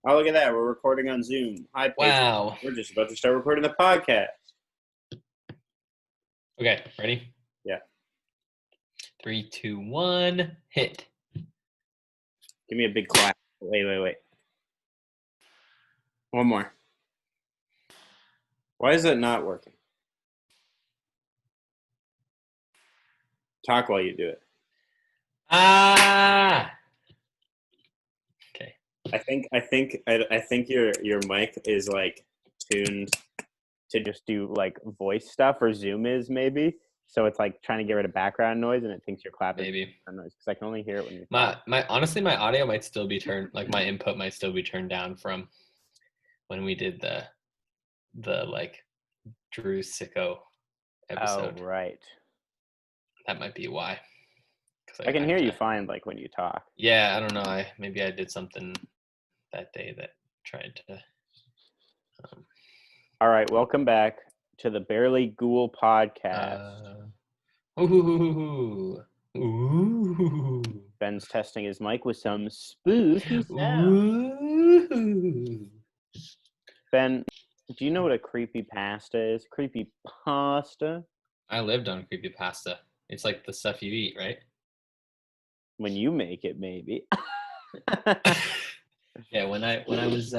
Oh, look at that. We're recording on Zoom. Hi, Paige. Wow. We're just about to start recording the podcast. Okay, ready? Yeah. 3, 2, 1, hit. Give me a big clap. Wait. One more. Why is that not working? Talk while you do it. Ah! Okay. I think your mic is like tuned to just do like voice stuff, or Zoom is maybe. So it's like trying to get rid of background noise, and it thinks your clap is Maybe. background noise because I can only hear it when you My talk. honestly, my audio might still be turned, like my input might still be turned down from when we did the like Drew Sicko Oh, episode. right. That might be why. I can hear you fine, like when you talk. Yeah, I don't know. Maybe I did something that day that tried to. All right, welcome back to the Barely Ghoul podcast. Ooh. Ooh. Ben's testing his mic with some spooky sound. Ooh. Ben, do you know what a creepypasta is? Creepypasta? I lived on CREEPYPASTA. It's like the stuff you eat, right? When you make it, maybe. Yeah, when I was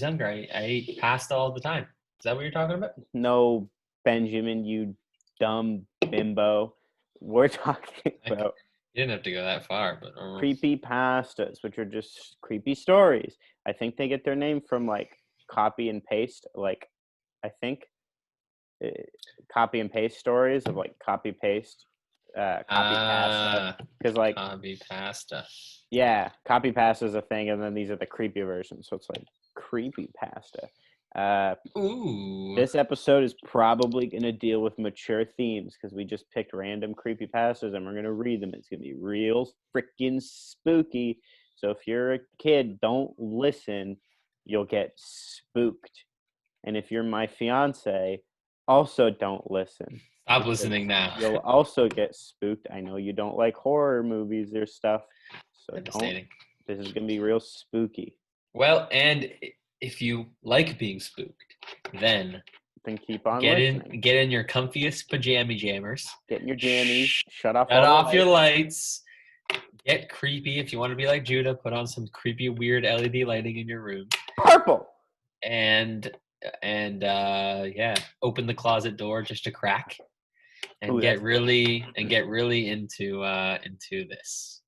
younger, I ate pasta all the time. Is that what you're talking about? No, Benjamin, you dumb bimbo. We're talking about You didn't have to go that far, but creepypastas, which are just creepy stories. I think they get their name from like copy and paste. Like, I think copy and paste stories of like copy paste, copy pasta. Because like copy pasta. yeah, copy pasta is a thing, and then these are the creepy versions. So it's like creepy pasta. Ooh. This episode is probably going to deal with mature themes because we just picked random creepy pastas and we're going to read them. It's going to be real freaking spooky. So if you're a kid, don't listen. You'll get spooked. And if you're my fiance, also don't listen. Stop listening now. You'll also get spooked. I know you don't like horror movies or stuff. So Devastating. This is going to be real spooky. Well, and if you like being spooked, then keep on get listening. Get in your comfiest pajama jammers. Get in your jammies. Shut off Your lights. Get creepy. If you want to be like Judah, put on some creepy, weird LED lighting in your room. Purple. And yeah, open the closet door just a crack, and get really into this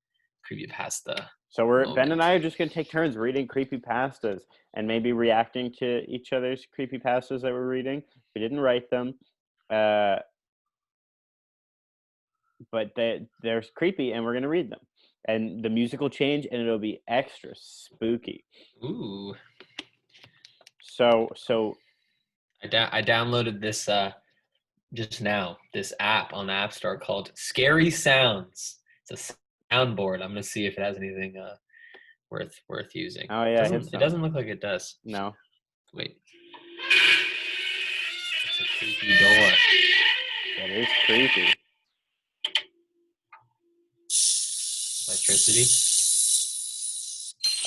creepypasta. So Ben and I are just gonna take turns reading creepypastas and maybe reacting to each other's creepypastas that we're reading. We didn't write them, but they're creepy, and we're gonna read them. And the music will change, and it'll be extra spooky. Ooh. So I downloaded this just now, this app on the App Store called Scary Sounds. It's a soundboard. I'm gonna see if it has anything worth using. Oh yeah, it doesn't look like it does. No. Wait. It's a creepy door. That is creepy. Electricity.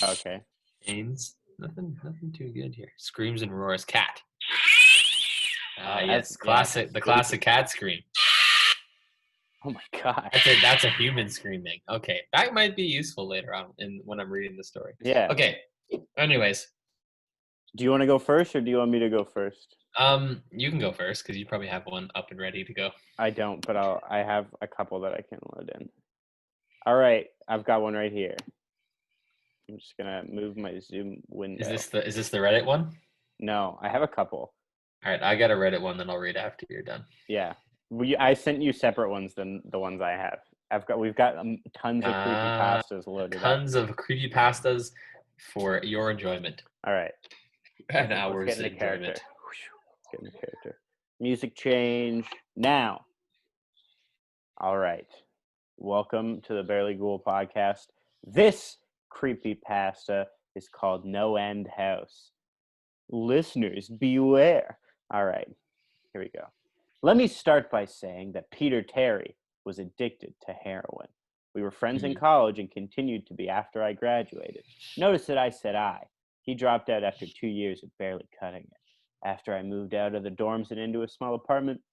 Okay. Chains. Nothing too good here. Screams and roars. Cat. Yes, the classic cat scream. Oh my god. That's a human screaming. Okay, that might be useful later on when I'm reading the story. Yeah. Okay. Anyways. Do you want to go first, or do you want me to go first? You can go first because you probably have one up and ready to go. I don't, but I have a couple that I can load in. All right, I've got one right here. I'm just gonna move my Zoom window. Is this the Reddit one? No, I have a couple. All right, I got a Reddit one that I'll read after you're done. Yeah, I sent you separate ones than the ones I have. We've got tons of creepypastas loaded. Tons of creepypastas for your enjoyment. All right, an hour's enjoyment. Get in the character. Music change now. All right, welcome to the Barely Ghoul podcast. This creepypasta is called No End House. Listeners, beware. All right, here we go. Let me start by saying that Peter Terry was addicted to heroin. We were friends in Mm. college and continued to be after I graduated. Notice that I said I. He dropped out after 2 years of barely cutting it. After I moved out of the dorms and into a small apartment,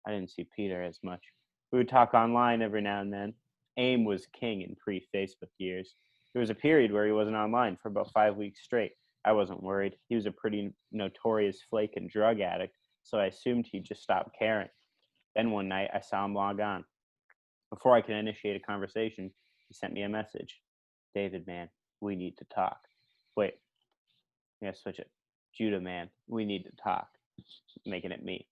I didn't see Peter as much. We would talk online every now and then. AIM was king in pre-Facebook years. There was a period where he wasn't online for about 5 weeks straight. I wasn't worried. He was a pretty notorious flake and drug addict, so I assumed he'd just stopped caring. Then one night, I saw him log on. Before I could initiate a conversation, he sent me a message. David, man, we need to talk. Wait, yeah, switch it. Judah, man, we need to talk. Making it me.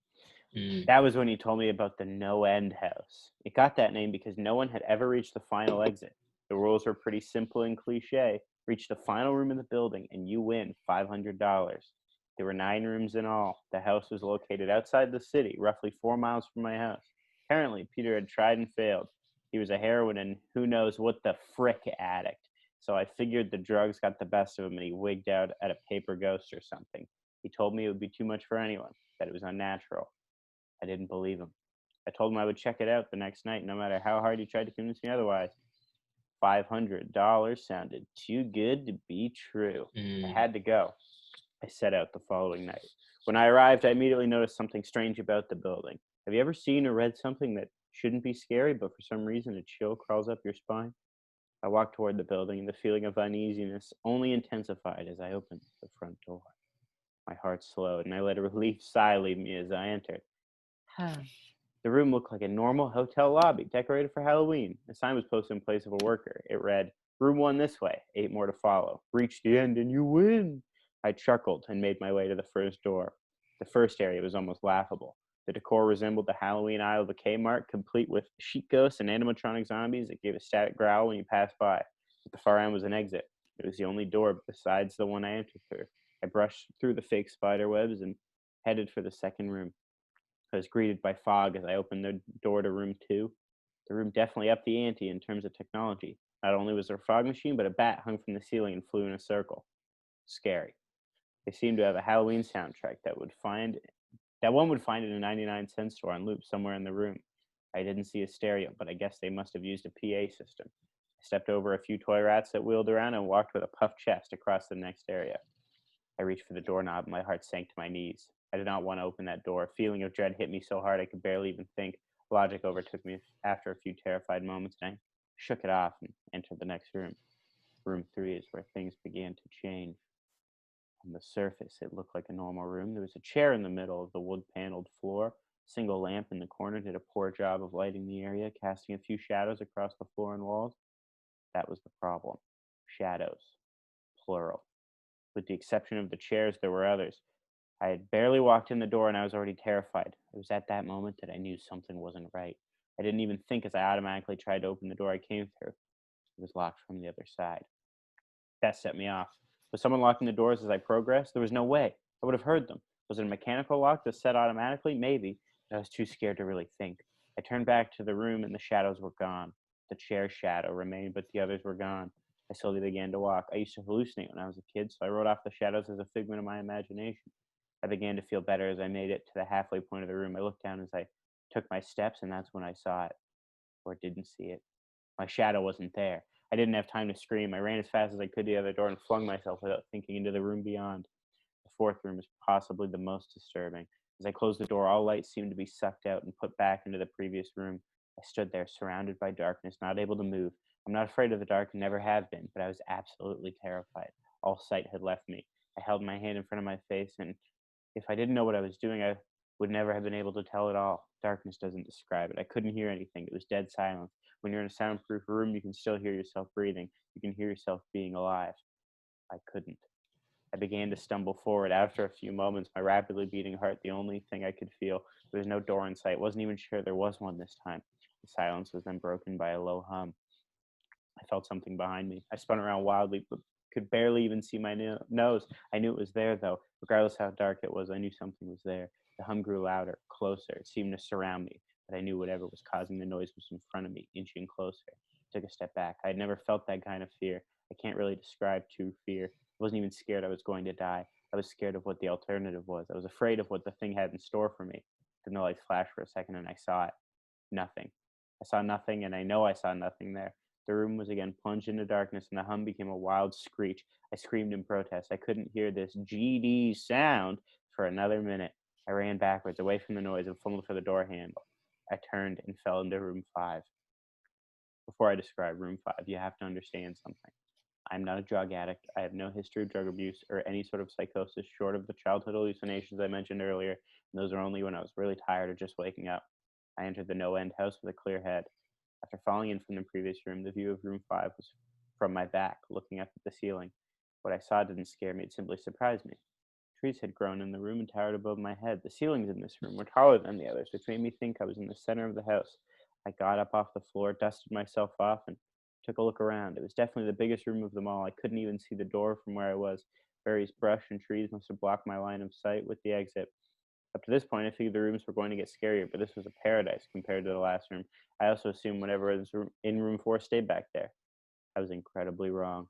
Mm. That was when he told me about the No End House. It got that name because no one had ever reached the final exit. The rules were pretty simple and cliche. Reach the final room in the building and you win $500. There were 9 rooms in all. The house was located outside the city, roughly 4 miles from my house. Apparently, Peter had tried and failed. He was a heroin and who knows what the frick addict. So I figured the drugs got the best of him and he wigged out at a paper ghost or something. He told me it would be too much for anyone, that it was unnatural. I didn't believe him. I told him I would check it out the next night, no matter how hard he tried to convince me otherwise. $500 sounded too good to be true. I Mm. had to go. I set out the following night. When I arrived, I immediately noticed something strange about the building. Have you ever seen or read something that shouldn't be scary, but for some reason a chill crawls up your spine? I walked toward the building, and the feeling of uneasiness only intensified as I opened the front door. My heart slowed, and I let a relieved sigh leave me as I entered. The room looked like a normal hotel lobby, decorated for Halloween. A sign was posted in place of a worker. It read, Room 1 this way, 8 more to follow. Reach the end and you win. I chuckled and made my way to the first door. The first area was almost laughable. The decor resembled the Halloween aisle of a Kmart, complete with sheet ghosts and animatronic zombies that gave a static growl when you passed by. At the far end was an exit. It was the only door besides the one I entered through. I brushed through the fake spider webs and headed for the second room. I was greeted by fog as I opened the door to room 2. The room definitely upped the ante in terms of technology. Not only was there a fog machine, but a bat hung from the ceiling and flew in a circle. Scary. They seemed to have a Halloween soundtrack that one would find in a 99-cent store on loop somewhere in the room. I didn't see a stereo, but I guess they must have used a PA system. I stepped over a few toy rats that wheeled around and walked with a puffed chest across the next area. I reached for the doorknob and my heart sank to my knees. I did not want to open that door. A feeling of dread hit me so hard I could barely even think. Logic overtook me after a few terrified moments, and I shook it off and entered the next room. Room 3 is where things began to change. On the surface, it looked like a normal room. There was a chair in the middle of the wood-paneled floor. A single lamp in the corner did a poor job of lighting the area, casting a few shadows across the floor and walls. That was the problem. Shadows. Plural. With the exception of the chairs, there were others. I had barely walked in the door and I was already terrified. It was at that moment that I knew something wasn't right. I didn't even think as I automatically tried to open the door I came through. It was locked from the other side. That set me off. Was someone locking the doors as I progressed? There was no way. I would have heard them. Was it a mechanical lock that set automatically? Maybe. But I was too scared to really think. I turned back to the room and the shadows were gone. The chair shadow remained, but the others were gone. I slowly began to walk. I used to hallucinate when I was a kid, so I wrote off the shadows as a figment of my imagination. I began to feel better as I made it to the halfway point of the room. I looked down as I took my steps, and that's when I saw it, or didn't see it. My shadow wasn't there. I didn't have time to scream. I ran as fast as I could to the other door and flung myself without thinking into the room beyond. The fourth room is possibly the most disturbing. As I closed the door, all light seemed to be sucked out and put back into the previous room. I stood there, surrounded by darkness, not able to move. I'm not afraid of the dark and never have been, but I was absolutely terrified. All sight had left me. I held my hand in front of my face, and if I didn't know what I was doing, I would never have been able to tell at all. Darkness doesn't describe it. I couldn't hear anything. It was dead silence. When you're in a soundproof room, you can still hear yourself breathing. You can hear yourself being alive. I couldn't. I began to stumble forward. After a few moments, my rapidly beating heart, the only thing I could feel. There was no door in sight. Wasn't even sure there was one this time. The silence was then broken by a low hum. I felt something behind me. I spun around wildly, but could barely even see my nose. I knew it was there, though. Regardless how dark it was, I knew something was there. The hum grew louder, closer. It seemed to surround me, but I knew whatever was causing the noise was in front of me, inching closer. I took a step back. I had never felt that kind of fear. I can't really describe true fear. I wasn't even scared I was going to die. I was scared of what the alternative was. I was afraid of what the thing had in store for me. Then the lights flashed for a second, and I saw it. Nothing. I saw nothing, and I know I saw nothing there. The room was again plunged into darkness, and the hum became a wild screech. I screamed in protest. I couldn't hear this GD sound for another minute. I ran backwards, away from the noise, and fumbled for the door handle. I turned and fell into room 5. Before I describe room 5, you have to understand something. I'm not a drug addict. I have no history of drug abuse or any sort of psychosis short of the childhood hallucinations I mentioned earlier, and those are only when I was really tired or just waking up. I entered the no-end house with a clear head. After falling in from the previous room, the view of room 5 was from my back, looking up at the ceiling. What I saw didn't scare me, it simply surprised me. Trees had grown in the room and towered above my head. The ceilings in this room were taller than the others, which made me think I was in the center of the house. I got up off the floor, dusted myself off, and took a look around. It was definitely the biggest room of them all. I couldn't even see the door from where I was. Various brush and trees must have blocked my line of sight with the exit. Up to this point, I figured the rooms were going to get scarier, but this was a paradise compared to the last room. I also assumed whatever was in room 4 stayed back there. I was incredibly wrong.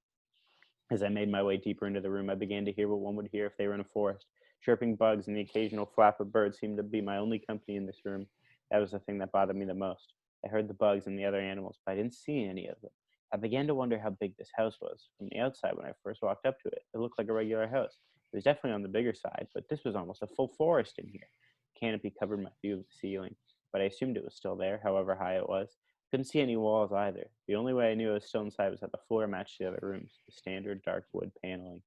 As I made my way deeper into the room, I began to hear what one would hear if they were in a forest. Chirping bugs and the occasional flap of birds seemed to be my only company in this room. That was the thing that bothered me the most. I heard the bugs and the other animals, but I didn't see any of them. I began to wonder how big this house was. From the outside, when I first walked up to it, it looked like a regular house. It was definitely on the bigger side, but this was almost a full forest in here. The canopy covered my view of the ceiling, but I assumed it was still there, however high it was. Couldn't see any walls either. The only way I knew I was still inside was that the floor matched the other rooms, the standard dark wood paneling.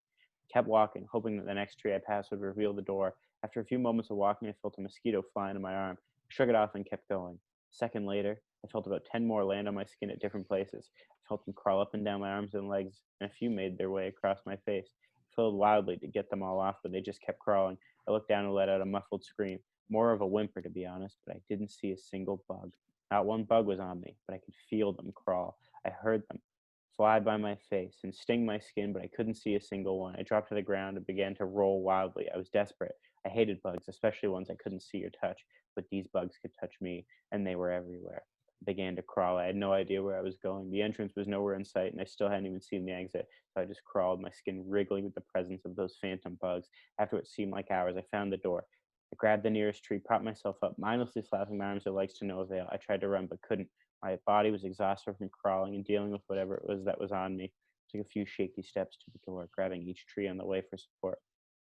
I kept walking, hoping that the next tree I passed would reveal the door. After a few moments of walking, I felt a mosquito fly into my arm. I shook it off and kept going. A second later, I felt about 10 more land on my skin at different places. I felt them crawl up and down my arms and legs, and a few made their way across my face. I filled wildly to get them all off, but they just kept crawling. I looked down and let out a muffled scream, more of a whimper to be honest, but I didn't see a single bug. Not one bug was on me, but I could feel them crawl. I heard them fly by my face and sting my skin, but I couldn't see a single one. I dropped to the ground and began to roll wildly. I was desperate. I hated bugs, especially ones I couldn't see or touch, but these bugs could touch me, and they were everywhere. I began to crawl. I had no idea where I was going. The entrance was nowhere in sight, and I still hadn't even seen the exit, so I just crawled, my skin wriggling with the presence of those phantom bugs. After what seemed like hours, I found the door. I grabbed the nearest tree, propped myself up, mindlessly flapping my arms and legs to no avail. I tried to run, but couldn't. My body was exhausted from crawling and dealing with whatever it was that was on me. I took a few shaky steps to the door, grabbing each tree on the way for support.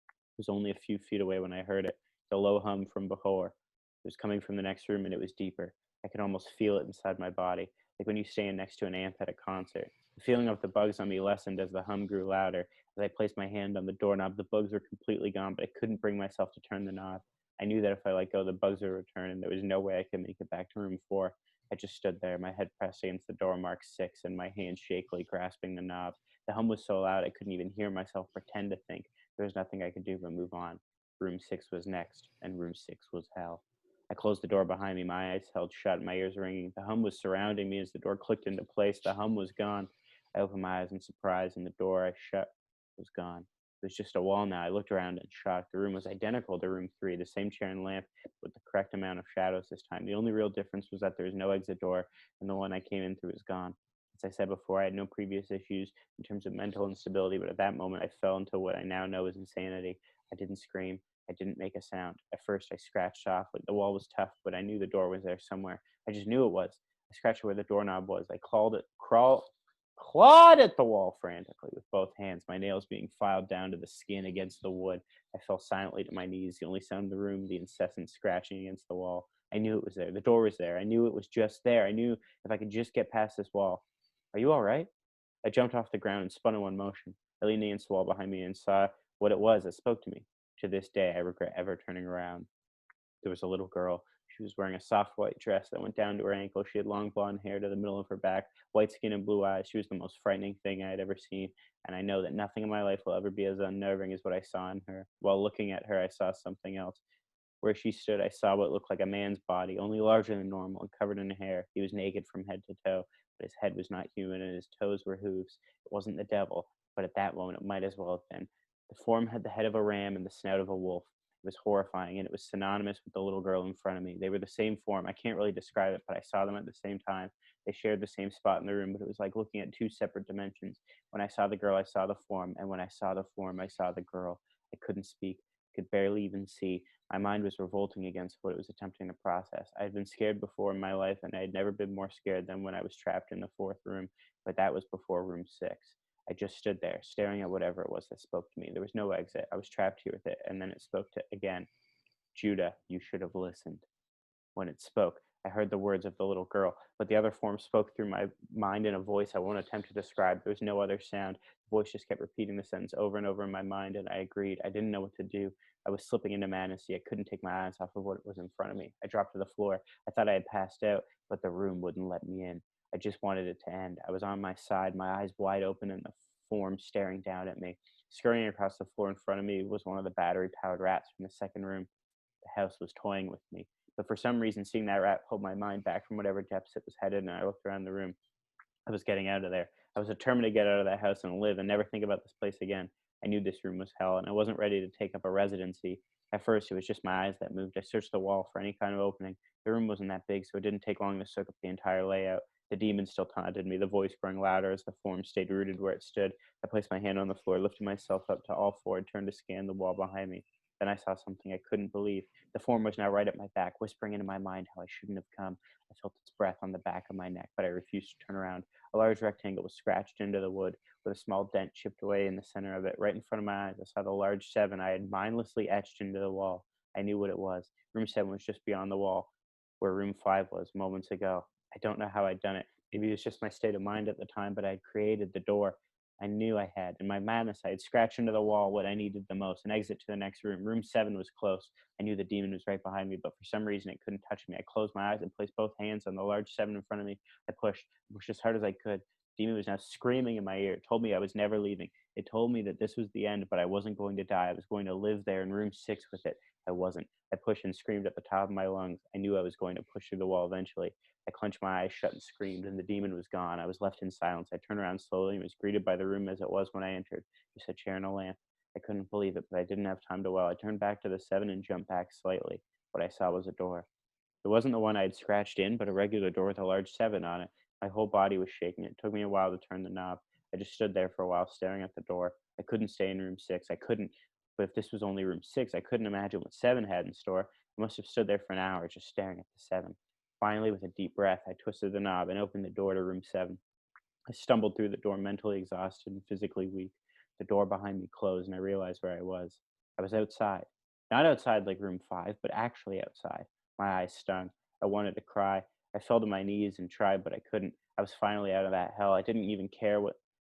It was only a few feet away when I heard it, the low hum from before. It was coming from the next room, and it was deeper. I could almost feel it inside my body, like when you stand next to an amp at a concert. The feeling of the bugs on me lessened as the hum grew louder. As I placed my hand on the doorknob, the bugs were completely gone, but I couldn't bring myself to turn the knob. I knew that if I let go, the bugs would return, and there was no way I could make it back to room 4. I just stood there, my head pressed against the door marked 6, and my hand shakily grasping the knob. The hum was so loud I couldn't even hear myself pretend to think. There was nothing I could do but move on. Room 6 was next, and room 6 was hell. I closed the door behind me, my eyes held shut, my ears ringing. The hum was surrounding me as the door clicked into place. The hum was gone. I opened my eyes in surprise, and the door I shut was gone. It was just a wall now. I looked around in shock. The room was identical to room 3, the same chair and lamp, with the correct amount of shadows this time. The only real difference was that there was no exit door, and the one I came in through was gone. As I said before, I had no previous issues in terms of mental instability, but at that moment I fell into what I now know is insanity. I didn't scream. I didn't make a sound. At first, I scratched softly. The wall was tough, but I knew the door was there somewhere. I just knew it was. I scratched where the doorknob was. I clawed at the wall frantically with both hands, my nails being filed down to the skin against the wood. I fell silently to my knees, the only sound in the room, the incessant scratching against the wall. I knew it was there. The door was there. I knew it was just there. I knew if I could just get past this wall. Are you all right? I jumped off the ground and spun in one motion. I leaned against the wall behind me and saw what it was that spoke to me. To this day, I regret ever turning around. There was a little girl. She was wearing a soft white dress that went down to her ankle. She had long blonde hair to the middle of her back, white skin and blue eyes. She was the most frightening thing I had ever seen, and I know that nothing in my life will ever be as unnerving as what I saw in her. While looking at her, I saw something else. Where she stood, I saw what looked like a man's body, only larger than normal and covered in hair. He was naked from head to toe, but his head was not human and his toes were hooves. It wasn't the devil, but at that moment it might as well have been. The form had the head of a ram and the snout of a wolf. It was horrifying, and it was synonymous with the little girl in front of me. They were the same form. I can't really describe it, but I saw them at the same time. They shared the same spot in the room, but it was like looking at two separate dimensions. When I saw the girl, I saw the form, and when I saw the form, I saw the girl. I couldn't speak. Could barely even see. My mind was revolting against what it was attempting to process. I had been scared before in my life, and I had never been more scared than when I was trapped in the fourth room, but that was before room 6. I just stood there, staring at whatever it was that spoke to me. There was no exit. I was trapped here with it, and then it spoke to again. Judah, you should have listened. When it spoke, I heard the words of the little girl, but the other form spoke through my mind in a voice I won't attempt to describe. There was no other sound. The voice just kept repeating the sentence over and over in my mind, and I agreed. I didn't know what to do. I was slipping into madness. I couldn't take my eyes off of what was in front of me. I dropped to the floor. I thought I had passed out, but the room wouldn't let me in. I just wanted it to end. I was on my side, my eyes wide open, and the form staring down at me. Scurrying across the floor in front of me was one of the battery-powered rats from the second room. The house was toying with me. But for some reason, seeing that rat pulled my mind back from whatever depths it was headed, and I looked around the room. I was getting out of there. I was determined to get out of that house and live and never think about this place again. I knew this room was hell, and I wasn't ready to take up a residency. At first, it was just my eyes that moved. I searched the wall for any kind of opening. The room wasn't that big, so it didn't take long to soak up the entire layout. The demon still taunted me, the voice growing louder as the form stayed rooted where it stood. I placed my hand on the floor, lifted myself up to all four, and turned to scan the wall behind me. Then I saw something I couldn't believe. The form was now right at my back, whispering into my mind how I shouldn't have come. I felt its breath on the back of my neck, but I refused to turn around. A large rectangle was scratched into the wood, with a small dent chipped away in the center of it. Right in front of my eyes, I saw the large 7 I had mindlessly etched into the wall. I knew what it was. Room 7 was just beyond the wall, where room 5 was moments ago. I don't know how I'd done it. Maybe it was just my state of mind at the time, but I had created the door. I knew I had. In my madness, I had scratched into the wall what I needed the most, an exit to the next room. Room 7 was close. I knew the demon was right behind me, but for some reason it couldn't touch me. I closed my eyes and placed both hands on the large 7 in front of me. I pushed as hard as I could. The demon was now screaming in my ear. It told me I was never leaving. It told me that this was the end, but I wasn't going to die. I was going to live there in room 6 with it. I wasn't. I pushed and screamed at the top of my lungs. I knew I was going to push through the wall eventually. I clenched my eyes shut and screamed, and the demon was gone. I was left in silence. I turned around slowly and was greeted by the room as it was when I entered. Just a chair and a lamp. I couldn't believe it, but I didn't have time to dwell. I turned back to the 7 and jumped back slightly. What I saw was a door. It wasn't the one I had scratched in, but a regular door with a large 7 on it. My whole body was shaking. It took me a while to turn the knob. I just stood there for a while, staring at the door. I couldn't stay in room 6. I couldn't. But if this was only room 6, I couldn't imagine what 7 had in store. I must have stood there for an hour, just staring at the 7. Finally, with a deep breath, I twisted the knob and opened the door to room 7. I stumbled through the door, mentally exhausted and physically weak. The door behind me closed, and I realized where I was. I was outside. Not outside like room 5, but actually outside. My eyes stung. I wanted to cry. I fell to my knees and tried, but I couldn't. I was finally out of that hell. I didn't even care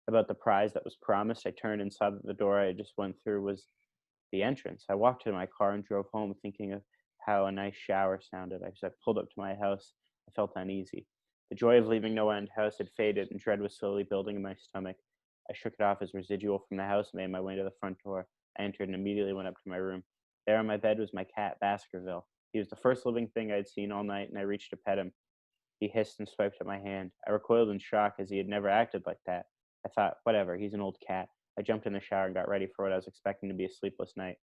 about the prize that was promised. I turned and saw that the door I had just went through was the entrance. I walked to my car and drove home, thinking of how a nice shower sounded. As I pulled up to my house, I felt uneasy. The joy of leaving No End House had faded, and dread was slowly building in my stomach. I shook it off as residual from the house and made my way to the front door. I entered and immediately went up to my room. There on my bed was my cat, Baskerville. He was the first living thing I had seen all night, and I reached to pet him. He hissed and swiped at my hand. I recoiled in shock, as he had never acted like that. I thought, whatever, he's an old cat. I jumped in the shower and got ready for what I was expecting to be a sleepless night.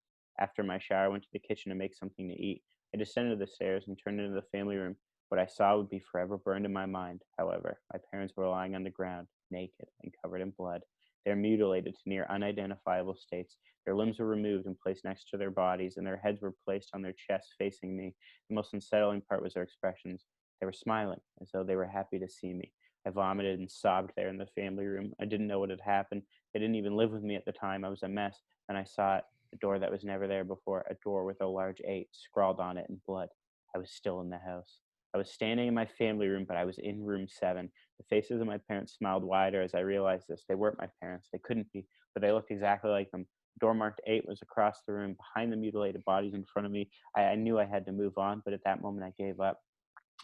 After my shower, I went to the kitchen to make something to eat. I descended the stairs and turned into the family room. What I saw would be forever burned in my mind. However, my parents were lying on the ground, naked and covered in blood. They were mutilated to near unidentifiable states. Their limbs were removed and placed next to their bodies, and their heads were placed on their chests facing me. The most unsettling part was their expressions. They were smiling, as though they were happy to see me. I vomited and sobbed there in the family room. I didn't know what had happened. They didn't even live with me at the time. I was a mess. Then I saw it, a door that was never there before, a door with a large 8 scrawled on it in blood. I was still in the house. I was standing in my family room, but I was in room 7. The faces of my parents smiled wider as I realized this. They weren't my parents. They couldn't be, but they looked exactly like them. The door marked 8 was across the room, behind the mutilated bodies in front of me. I knew I had to move on, but at that moment I gave up.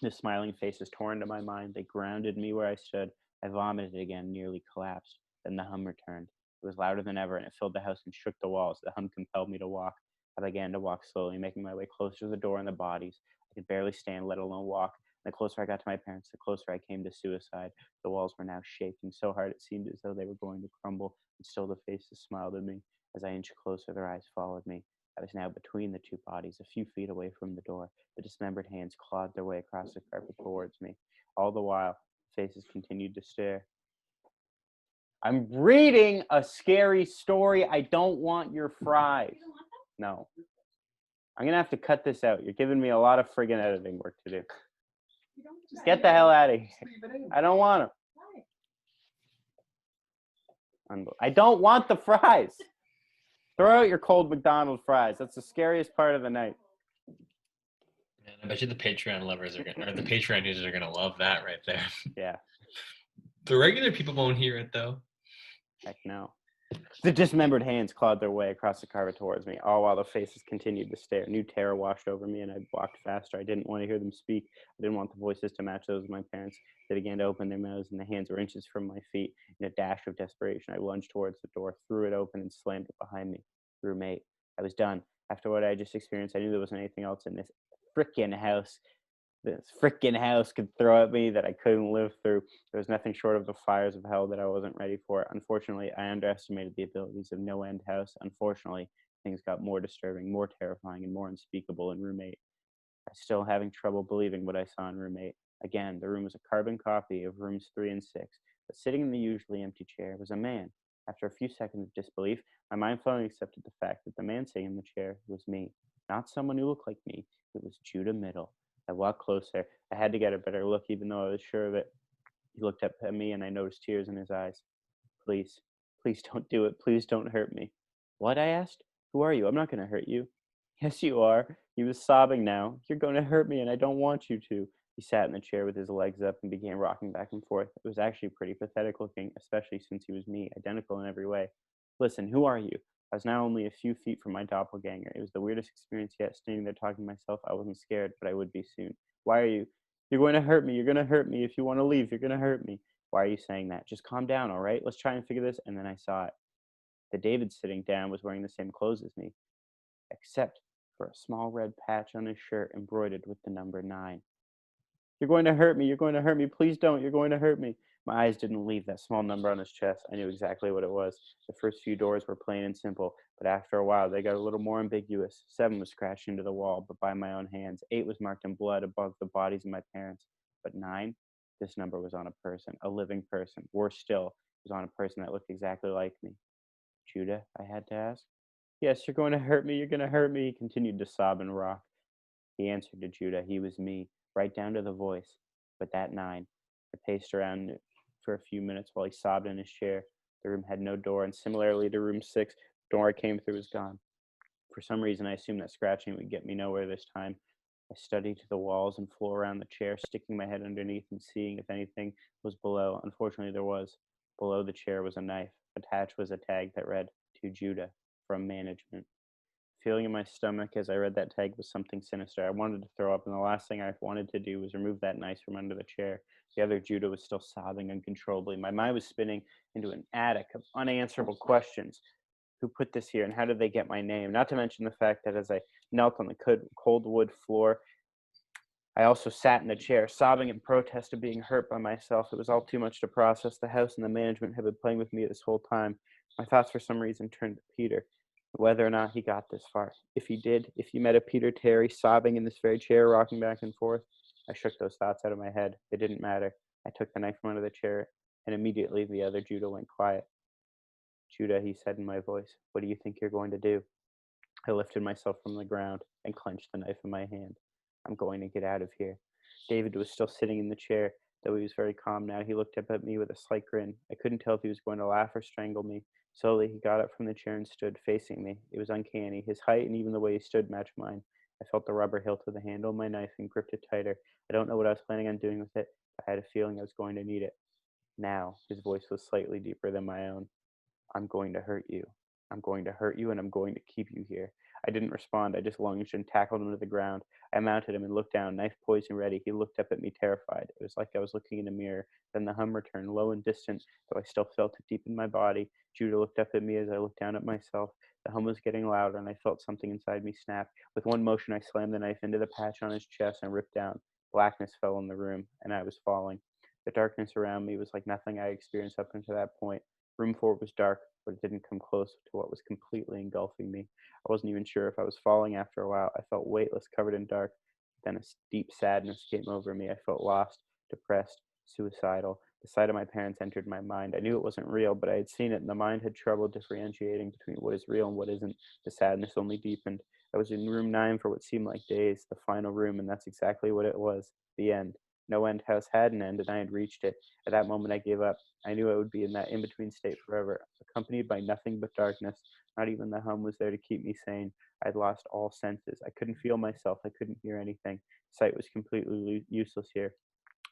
The smiling faces tore into my mind. They grounded me where I stood. I vomited again, nearly collapsed. Then the hum returned. It was louder than ever, and it filled the house and shook the walls. The hum compelled me to walk. I began to walk slowly, making my way closer to the door and the bodies. I could barely stand, let alone walk. The closer I got to my parents, the closer I came to suicide. The walls were now shaking so hard it seemed as though they were going to crumble, and still the faces smiled at me. As I inched closer, their eyes followed me. I was now between the two bodies, a few feet away from the door. The dismembered hands clawed their way across the carpet towards me. All the while, the faces continued to stare. I'm reading a scary story. I don't want your fries. No. I'm gonna have to cut this out. You're giving me a lot of friggin' editing work to do. Just get the hell out of here. I don't want them. I don't want the fries. Throw out your cold McDonald's fries. That's the scariest part of the night. Man, I bet you the Patreon lovers are gonna, or the Patreon users are gonna love that right there. Yeah. The regular people won't hear it though. Heck no. The dismembered hands clawed their way across the carpet towards me, all while the faces continued to stare. New terror washed over me, and I walked faster. I didn't want to hear them speak. I didn't want the voices to match those of my parents. They began to open their mouths, and the hands were inches from my feet. In a dash of desperation, I lunged towards the door, threw it open, and slammed it behind me. Roommate. I was done. After what I just experienced, I knew there wasn't anything else in this frickin' house. This frickin' house could throw at me that I couldn't live through. There was nothing short of the fires of hell that I wasn't ready for. Unfortunately, I underestimated the abilities of No End House. Unfortunately, things got more disturbing, more terrifying, and more unspeakable in Roommate. I'm still having trouble believing what I saw in Roommate. Again, the room was a carbon copy of rooms 3 and 6, but sitting in the usually empty chair was a man. After a few seconds of disbelief, my mind finally accepted the fact that the man sitting in the chair was me. Not someone who looked like me, it was Judah Middle. I walked closer. I had to get a better look, even though I was sure of it. He looked up at me, and I noticed tears in his eyes. Please, please don't do it. Please don't hurt me. What? I asked. Who are you? I'm not going to hurt you. Yes, you are. He was sobbing now. You're going to hurt me, and I don't want you to. He sat in the chair with his legs up and began rocking back and forth. It was actually pretty pathetic looking, especially since he was me, identical in every way. Listen, who are you? I was now only a few feet from my doppelganger. It was the weirdest experience yet. Standing there talking to myself, I wasn't scared, but I would be soon. Why are you? You're going to hurt me. You're going to hurt me. If you want to leave, you're going to hurt me. Why are you saying that? Just calm down, all right? Let's try and figure this. And then I saw it. The David sitting down was wearing the same clothes as me, except for a small red patch on his shirt embroidered with the number 9. You're going to hurt me. You're going to hurt me. Please don't. You're going to hurt me. My eyes didn't leave that small number on his chest. I knew exactly what it was. The first few doors were plain and simple, but after a while they got a little more ambiguous. 7 was scratched into the wall, but by my own hands. 8 was marked in blood above the bodies of my parents. But 9, this number was on a person, a living person. Worse still, it was on a person that looked exactly like me. Judah, I had to ask. Yes, you're going to hurt me. You're going to hurt me. He continued to sob and rock. He answered to Judah. He was me, right down to the voice. But that 9. I paced around for a few minutes while he sobbed in his chair. The room had no door, and similarly to room 6, the door I came through was gone. For some reason, I assumed that scratching would get me nowhere this time. I studied the walls and floor around the chair, sticking my head underneath and seeing if anything was below. Unfortunately, there was. Below the chair was a knife. Attached was a tag that read, "To Judah, from management." Feeling in my stomach as I read that tag was something sinister. I wanted to throw up, and the last thing I wanted to do was remove that knife from under the chair. The other Judah was still sobbing uncontrollably. My mind was spinning into an attic of unanswerable questions. Who put this here, and how did they get my name? Not to mention the fact that as I knelt on the cold wood floor, I also sat in the chair, sobbing in protest of being hurt by myself. It was all too much to process. The house and the management had been playing with me this whole time. My thoughts, for some reason, turned to Peter, whether or not he got this far. If he did, if he met a Peter Terry sobbing in this very chair, rocking back and forth, I shook those thoughts out of my head. They didn't matter. I took the knife from under the chair, and immediately the other Judah went quiet. Judah, he said in my voice, what do you think you're going to do? I lifted myself from the ground and clenched the knife in my hand. I'm going to get out of here. David was still sitting in the chair, though he was very calm now. He looked up at me with a slight grin. I couldn't tell if he was going to laugh or strangle me. Slowly, he got up from the chair and stood facing me. It was uncanny. His height and even the way he stood matched mine. I felt the rubber hilt of the handle of my knife and gripped it tighter. I don't know what I was planning on doing with it, but I had a feeling I was going to need it. Now, his voice was slightly deeper than my own. I'm going to hurt you. I'm going to hurt you, and I'm going to keep you here. I didn't respond. I just lunged and tackled him to the ground. I mounted him and looked down, knife poised and ready. He looked up at me terrified. It was like I was looking in a mirror. Then the hum returned, low and distant, though I still felt it deep in my body. Judah looked up at me as I looked down at myself. The hum was getting louder, and I felt something inside me snap. With one motion, I slammed the knife into the patch on his chest and ripped down. Blackness fell in the room, and I was falling. The darkness around me was like nothing I experienced up until that point. Room 4 was dark, but it didn't come close to what was completely engulfing me. I wasn't even sure if I was falling after a while. I felt weightless, covered in dark. Then a deep sadness came over me. I felt lost, depressed, suicidal. The sight of my parents entered my mind. I knew it wasn't real, but I had seen it, and the mind had trouble differentiating between what is real and what isn't. The sadness only deepened. I was in room 9 for what seemed like days, the final room, and that's exactly what it was. The end. No End House had an end, and I had reached it. At that moment, I gave up. I knew I would be in that in-between state forever, accompanied by nothing but darkness. Not even the hum was there to keep me sane. I'd lost all senses. I couldn't feel myself. I couldn't hear anything. Sight was completely useless here.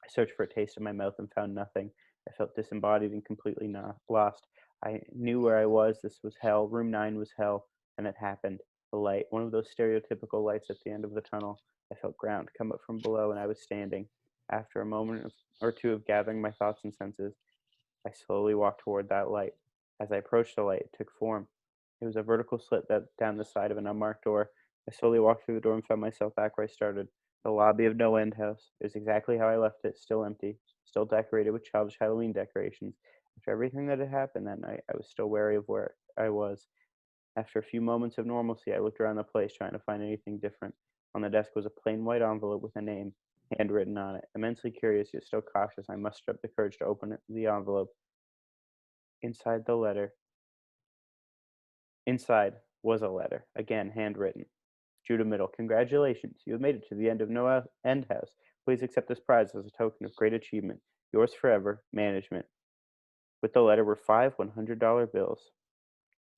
I searched for a taste in my mouth and found nothing. I felt disembodied and completely lost. I knew where I was. This was hell. Room 9 was hell. And it happened. The light, one of those stereotypical lights at the end of the tunnel. I felt ground come up from below, and I was standing. After a moment or two of gathering my thoughts and senses, I slowly walked toward that light. As I approached the light, it took form. It was a vertical slit down the side of an unmarked door. I slowly walked through the door and found myself back where I started. The lobby of No End House. It was exactly how I left it, still empty, still decorated with childish Halloween decorations. After everything that had happened that night, I was still wary of where I was. After a few moments of normalcy, I looked around the place, trying to find anything different. On the desk was a plain white envelope with a name handwritten on it. Immensely curious, yet still cautious, I mustered up the courage to open the envelope. Inside the letter, inside was a letter, again handwritten. Judah Middle, congratulations. You have made it to the end of No End House. Please accept this prize as a token of great achievement. Yours forever, Management. With the letter were 5 $100 bills.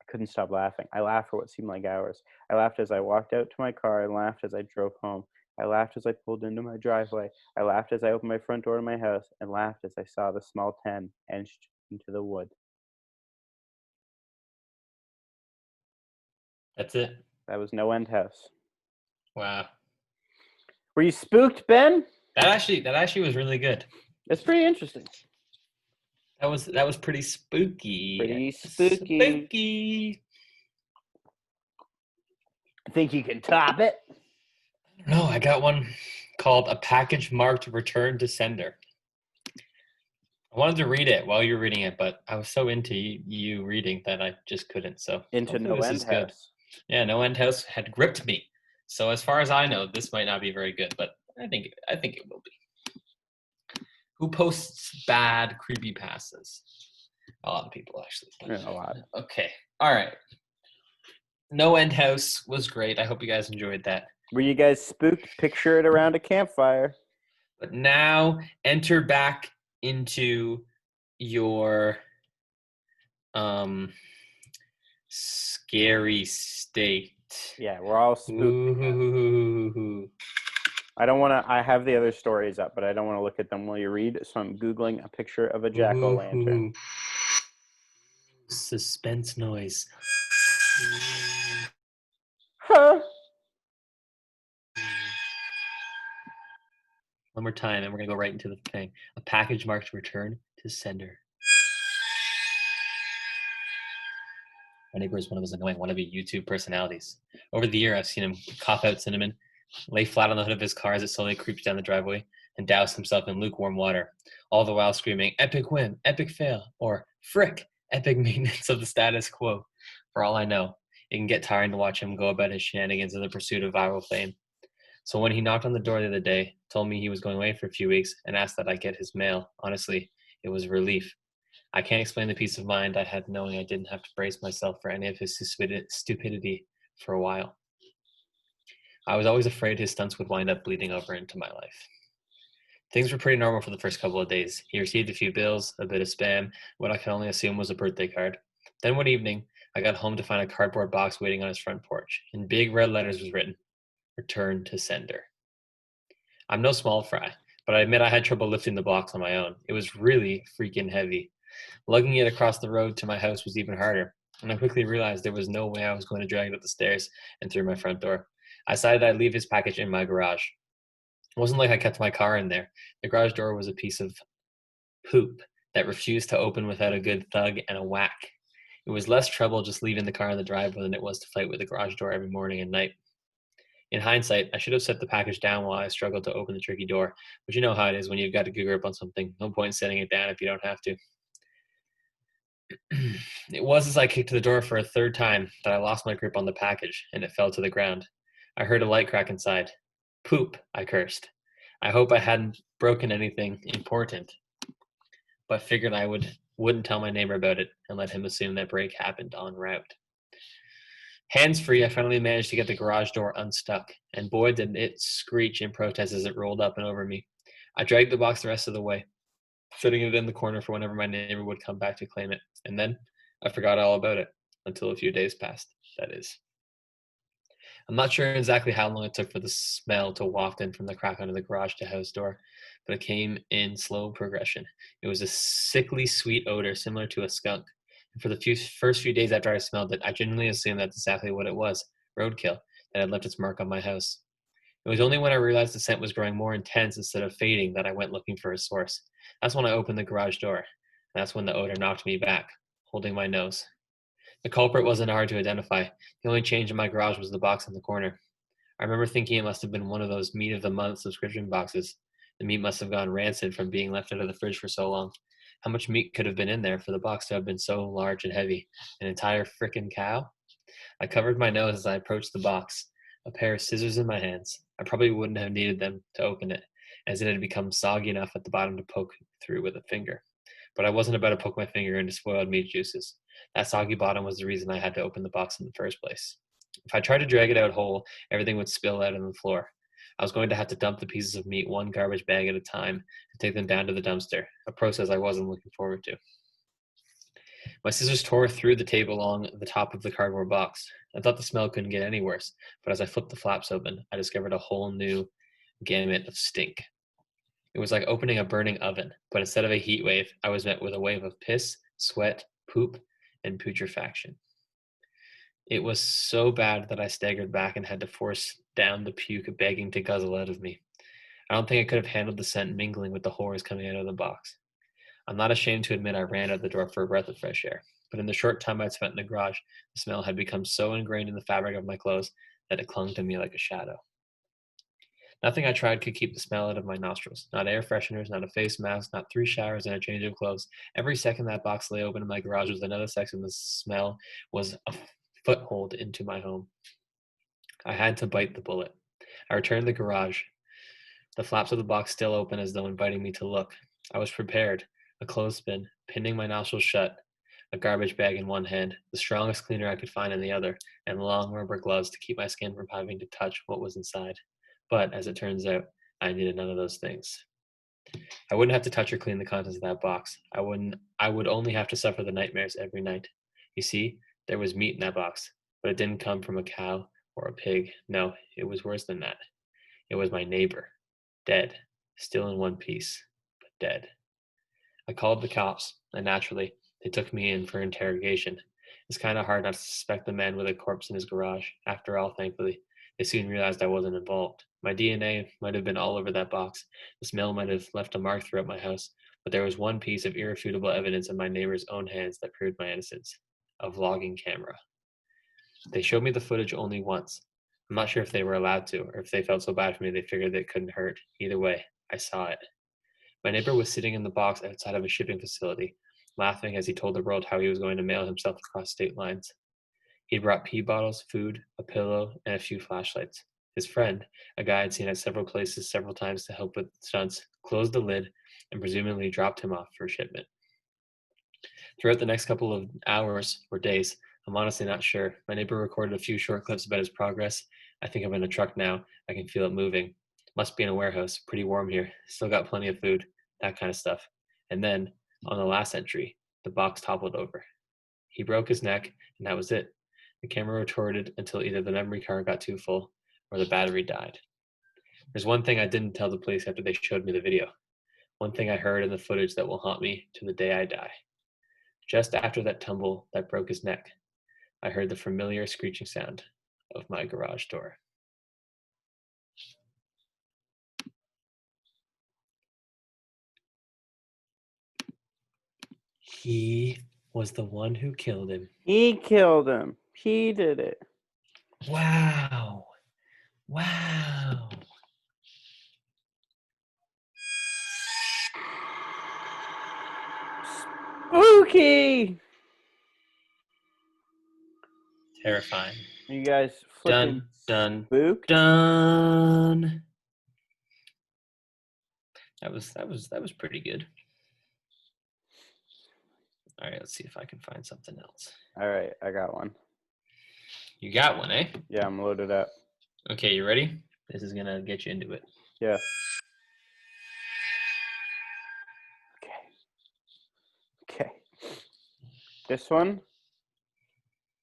I couldn't stop laughing. I laughed for what seemed like hours. I laughed as I walked out to my car and laughed as I drove home. I laughed as I pulled into my driveway. I laughed as I opened my front door to my house and laughed as I saw the small 10 etched into the wood. That's it. That was No End House. Wow. Were you spooked, Ben? That actually was really good. It's pretty interesting. That was pretty spooky. Pretty spooky. Spooky. Think you can top it? No, I got one called A Package Marked Return to Sender. I wanted to read it while you were reading it, but I was so into you reading that I just couldn't. So Into No this End is good. House. Yeah, No End House had gripped me. So as far as I know, this might not be very good, but I think it will be. Who posts bad creepypastas? A lot of people, actually. Yeah, a lot. Okay. All right. No End House was great. I hope you guys enjoyed that. Were you guys spooked? Picture it around a campfire. But now enter back into your scary state. Yeah, we're all spooked. Ooh. I don't want to. I have the other stories up, but I don't want to look at them while you read. So I'm Googling a picture of a jack-o'-lantern. Suspense noise. Huh? One more time, and we're going to go right into the thing. A package marked return to sender. My neighbor is one of those annoying wannabe YouTube personalities. Over the year, I've seen him cough out cinnamon, lay flat on the hood of his car as it slowly creeps down the driveway, and douse himself in lukewarm water, all the while screaming, epic win, epic fail, or frick, epic maintenance of the status quo. For all I know, it can get tiring to watch him go about his shenanigans in the pursuit of viral fame. So when he knocked on the door the other day, told me he was going away for a few weeks, and asked that I get his mail, honestly, it was a relief. I can't explain the peace of mind I had knowing I didn't have to brace myself for any of his stupidity for a while. I was always afraid his stunts would wind up bleeding over into my life. Things were pretty normal for the first couple of days. He received a few bills, a bit of spam, what I could only assume was a birthday card. Then one evening, I got home to find a cardboard box waiting on his front porch. In big red letters was written, "Return to sender." I'm no small fry, but I admit I had trouble lifting the box on my own. It was really freaking heavy. Lugging it across the road to my house was even harder, and I quickly realized there was no way I was going to drag it up the stairs and through my front door. I decided I'd leave his package in my garage. It wasn't like I kept my car in there. The garage door was a piece of poop that refused to open without a good thug and a whack. It was less trouble just leaving the car in the driveway than it was to fight with the garage door every morning and night. In hindsight, I should have set the package down while I struggled to open the tricky door, but you know how it is when you've got a good grip on something. No point in setting it down if you don't have to. It was as I kicked the door for a third time that I lost my grip on the package, and it fell to the ground. I heard a light crack inside. Poop, I cursed. I hope I hadn't broken anything important. but figured I wouldn't tell my neighbor about it and let him assume that break happened en route. Hands-free, I finally managed to get the garage door unstuck, and boy did it screech in protest as it rolled up and over me. I dragged the box the rest of the way, setting it in the corner for whenever my neighbor would come back to claim it, and then I forgot all about it, until a few days passed, that is. I'm not sure exactly how long it took for the smell to waft in from the crack under the garage to house door, but it came in slow progression. It was a sickly sweet odor similar to a skunk. And for the first few days after I smelled it, I genuinely assumed that's exactly what it was, roadkill, that had left its mark on my house. It was only when I realized the scent was growing more intense instead of fading that I went looking for a source. That's when I opened the garage door, and that's when the odor knocked me back, holding my nose. The culprit wasn't hard to identify. The only change in my garage was the box in the corner. I remember thinking it must have been one of those meat of the month subscription boxes. The meat must have gone rancid from being left out of the fridge for so long. How much meat could have been in there for the box to have been so large and heavy? An entire frickin' cow? I covered my nose as I approached the box, a pair of scissors in my hands. I probably wouldn't have needed them to open it, as it had become soggy enough at the bottom to poke through with a finger. But I wasn't about to poke my finger into spoiled meat juices. That soggy bottom was the reason I had to open the box in the first place. If I tried to drag it out whole, everything would spill out on the floor. I was going to have to dump the pieces of meat one garbage bag at a time and take them down to the dumpster, a process I wasn't looking forward to. My scissors tore through the tape along the top of the cardboard box. I thought the smell couldn't get any worse, but as I flipped the flaps open, I discovered a whole new gamut of stink. It was like opening a burning oven, but instead of a heat wave, I was met with a wave of piss, sweat, poop, and putrefaction. It was so bad that I staggered back and had to force down the puke begging to guzzle out of me. I don't think I could have handled the scent mingling with the horrors coming out of the box. I'm not ashamed to admit I ran out the door for a breath of fresh air, but in the short time I'd spent in the garage, the smell had become so ingrained in the fabric of my clothes that it clung to me like a shadow. Nothing I tried could keep the smell out of my nostrils. Not air fresheners, not a face mask, not 3 showers and a change of clothes. Every second that box lay open in my garage was another second the smell was a foothold into my home. I had to bite the bullet. I returned to the garage, the flaps of the box still open as though inviting me to look. I was prepared, a clothespin, pinning my nostrils shut, a garbage bag in one hand, the strongest cleaner I could find in the other, and long rubber gloves to keep my skin from having to touch what was inside. But, as it turns out, I needed none of those things. I wouldn't have to touch or clean the contents of that box. I would only have to suffer the nightmares every night. You see, there was meat in that box, but it didn't come from a cow or a pig. No, it was worse than that. It was my neighbor. Dead. Still in one piece, but dead. I called the cops, and naturally, they took me in for interrogation. It's kind of hard not to suspect the man with a corpse in his garage. After all, thankfully, they soon realized I wasn't involved. My DNA might have been all over that box. The smell might have left a mark throughout my house, but there was one piece of irrefutable evidence in my neighbor's own hands that proved my innocence. A vlogging camera. They showed me the footage only once. I'm not sure if they were allowed to, or if they felt so bad for me they figured it couldn't hurt. Either way, I saw it. My neighbor was sitting in the box outside of a shipping facility, laughing as he told the world how he was going to mail himself across state lines. He brought pee bottles, food, a pillow, and a few flashlights. His friend, a guy I'd seen at several places several times to help with stunts, closed the lid and presumably dropped him off for shipment. Throughout the next couple of hours or days, I'm honestly not sure. My neighbor recorded a few short clips about his progress. I think I'm in a truck now. I can feel it moving. Must be in a warehouse. Pretty warm here. Still got plenty of food. That kind of stuff. And then, on the last entry, the box toppled over. He broke his neck, and that was it. The camera retorted until either the memory card got too full or the battery died. There's one thing I didn't tell the police after they showed me the video. One thing I heard in the footage that will haunt me to the day I die. Just after that tumble that broke his neck, I heard the familiar screeching sound of my garage door. He was the one who killed him. He killed him. He did it. Wow. Wow. Spooky. Terrifying. Are you guys flipping Dun, spooked? dun. That was pretty good. All right, let's see if I can find something else. All right, I got one. You got one, eh? Yeah, I'm loaded up. Okay, you ready? This is gonna get you into it. Yeah. Okay. This one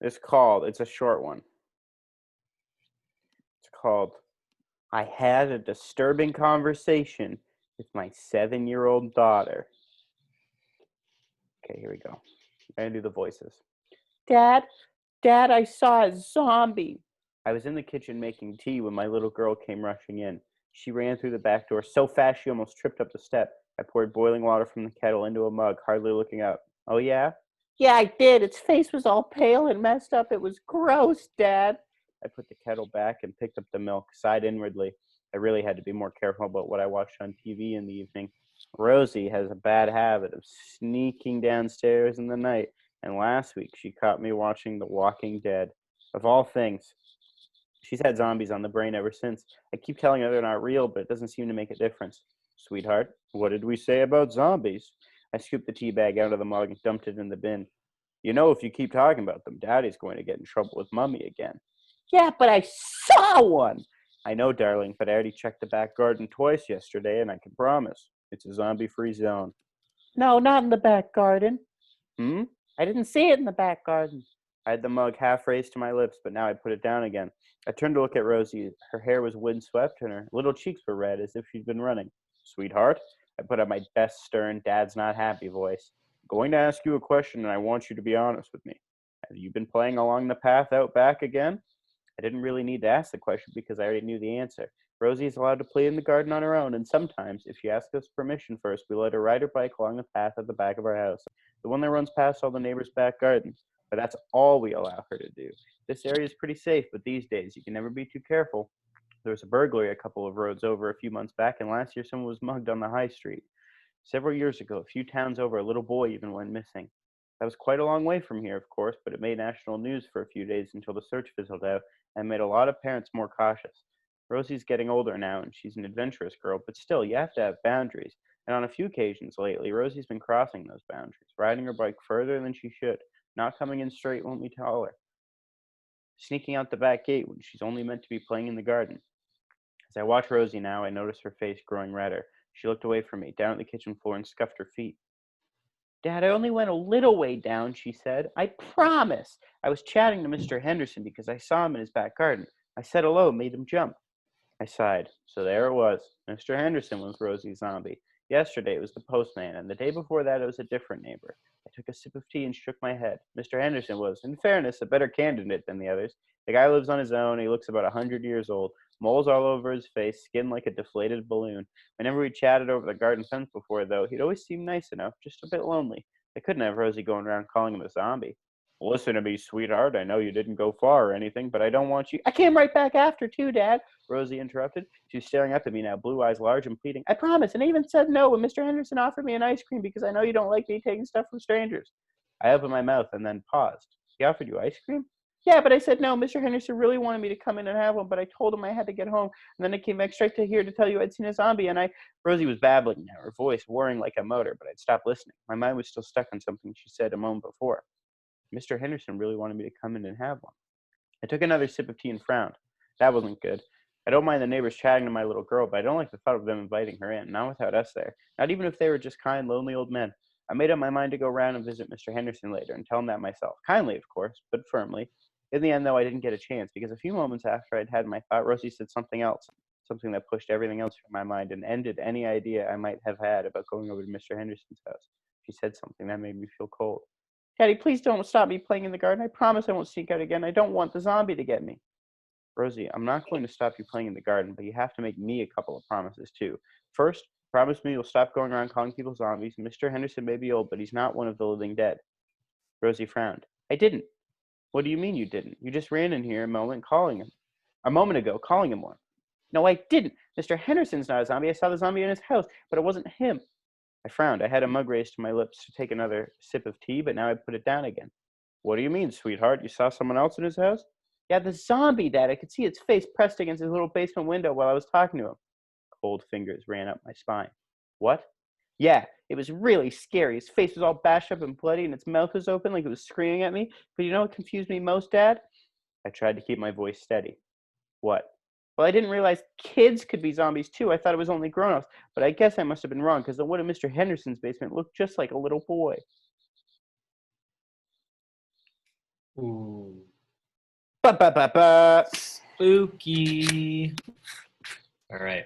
is called, it's a short one. It's called, I had a disturbing conversation with my 7-year-old daughter. Okay, here we go. I'm going to do the voices. Dad, I saw a zombie. I was in the kitchen making tea when my little girl came rushing in. She ran through the back door so fast she almost tripped up the step. I poured boiling water from the kettle into a mug, hardly looking up. Oh, yeah? Yeah, I did. Its face was all pale and messed up. It was gross, Dad. I put the kettle back and picked up the milk, sighed inwardly. I really had to be more careful about what I watched on TV in the evening. Rosie has a bad habit of sneaking downstairs in the night, and last week she caught me watching The Walking Dead. Of all things, she's had zombies on the brain ever since. I keep telling her they're not real, but it doesn't seem to make a difference. Sweetheart, what did we say about zombies? I scooped the tea bag out of the mug and dumped it in the bin. You know, if you keep talking about them, Daddy's going to get in trouble with Mummy again. Yeah, but I saw one! I know, darling, but I already checked the back garden twice yesterday, and I can promise it's a zombie-free zone. No, not in the back garden. Hmm? I didn't see it in the back garden. I had the mug half raised to my lips, but now I put it down again. I turned to look at Rosie. Her hair was windswept, and her little cheeks were red, as if she'd been running. Sweetheart, I put up my best stern, Dad's not happy voice. I'm going to ask you a question, and I want you to be honest with me. Have you been playing along the path out back again? I didn't really need to ask the question because I already knew the answer. Rosie is allowed to play in the garden on her own, and sometimes, if she asks us permission first, we let her ride her bike along the path at the back of our house, the one that runs past all the neighbors' back gardens. But that's all we allow her to do. This area is pretty safe, but these days you can never be too careful. There was a burglary a couple of roads over a few months back, and last year someone was mugged on the high street. Several years ago, a few towns over, a little boy even went missing. That was quite a long way from here, of course, but it made national news for a few days until the search fizzled out and made a lot of parents more cautious. Rosie's getting older now, and she's an adventurous girl, but still, you have to have boundaries. And on a few occasions lately, Rosie's been crossing those boundaries, riding her bike further than she should, not coming in straight when we tell her, sneaking out the back gate when she's only meant to be playing in the garden. As I watch Rosie now, I notice her face growing redder. She looked away from me, down at the kitchen floor, and scuffed her feet. Dad, I only went a little way down, she said. I promise. I was chatting to Mr. Henderson because I saw him in his back garden. I said hello, made him jump. I sighed. So there it was. Mr. Henderson was Rosie's zombie. Yesterday it was the postman, and the day before that it was a different neighbor. I took a sip of tea and shook my head. Mr. Henderson was, in fairness, a better candidate than the others. The guy lives on his own. He looks about 100 years old. Moles all over his face, skin like a deflated balloon. Whenever we chatted over the garden fence before, though, he'd always seemed nice enough, just a bit lonely. I couldn't have Rosie going around calling him a zombie. Listen to me, sweetheart. I know you didn't go far or anything, but I don't want you. I came right back after, too, Dad, Rosie interrupted. She was staring up at me now, blue eyes large and pleading. I promise, and I even said no when Mr. Henderson offered me an ice cream because I know you don't like me taking stuff from strangers. I opened my mouth and then paused. He offered you ice cream? Yeah, but I said no. Mr. Henderson really wanted me to come in and have one, but I told him I had to get home, and then I came back straight to here to tell you I'd seen a zombie, and Rosie was babbling now, her voice whirring like a motor, but I'd stopped listening. My mind was still stuck on something she said a moment before. Mr. Henderson really wanted me to come in and have one. I took another sip of tea and frowned. That wasn't good. I don't mind the neighbors chatting to my little girl, but I don't like the thought of them inviting her in, not without us there. Not even if they were just kind, lonely old men. I made up my mind to go round and visit Mr. Henderson later and tell him that myself. Kindly, of course, but firmly. In the end, though, I didn't get a chance, because a few moments after I'd had my thought, Rosie said something else, something that pushed everything else from my mind and ended any idea I might have had about going over to Mr. Henderson's house. She said something that made me feel cold. Daddy, please don't stop me playing in the garden. I promise I won't sneak out again. I don't want the zombie to get me. Rosie, I'm not going to stop you playing in the garden, but you have to make me a couple of promises, too. First, promise me you'll stop going around calling people zombies. Mr. Henderson may be old, but he's not one of the living dead. Rosie frowned. I didn't. What do you mean you didn't? You just ran in here a moment ago, calling him one. No, I didn't. Mr. Henderson's not a zombie. I saw the zombie in his house, but it wasn't him. I frowned. I had a mug raised to my lips to take another sip of tea, but now I put it down again. What do you mean, sweetheart? You saw someone else in his house? Yeah, the zombie, Dad. I could see its face pressed against his little basement window while I was talking to him. Cold fingers ran up my spine. What? Yeah, It was really scary. His face was all bashed up and bloody, and its mouth was open like it was screaming at me. But you know what confused me most, Dad? I tried to keep my voice steady. What? Well, I didn't realize kids could be zombies too. I thought it was only grown-ups, but I guess I must have been wrong because the one in Mr. Henderson's basement looked just like a little boy. Ooh. Ba ba ba ba. Spooky. All right.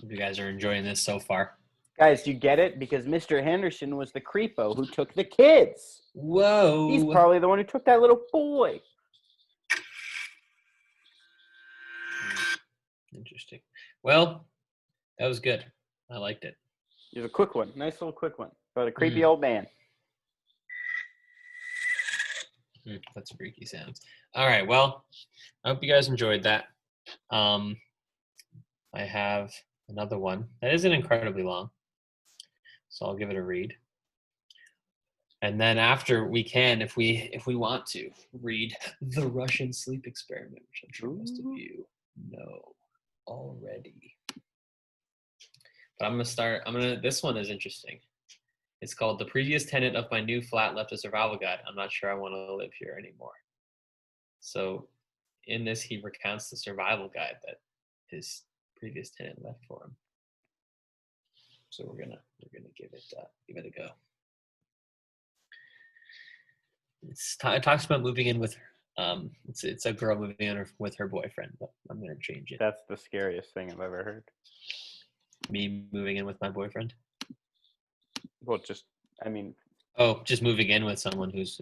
Hope you guys are enjoying this so far. Guys, you get it? Because Mr. Henderson was the creepo who took the kids. Whoa. He's probably the one who took that little boy. Interesting. Well, that was good. I liked it. It was a quick one. Nice little quick one. About a creepy old man. That's freaky sounds. All right. Well, I hope you guys enjoyed that. I have another one that isn't incredibly long, so I'll give it a read. And then after we can, if we want to, read The Russian Sleep Experiment, which I'm sure most of you know already. But I'm gonna start. This one is interesting. It's called "The Previous Tenant of My New Flat Left a Survival Guide. I'm not sure I want to live here anymore." So, in this, he recounts the survival guide that his previous tenant left for him. So we're gonna give it a go. It talks about moving in with her. It's a girl moving in with her boyfriend, but I'm gonna change it. That's the scariest thing I've ever heard. Me moving in with my boyfriend? Well, just moving in with someone who's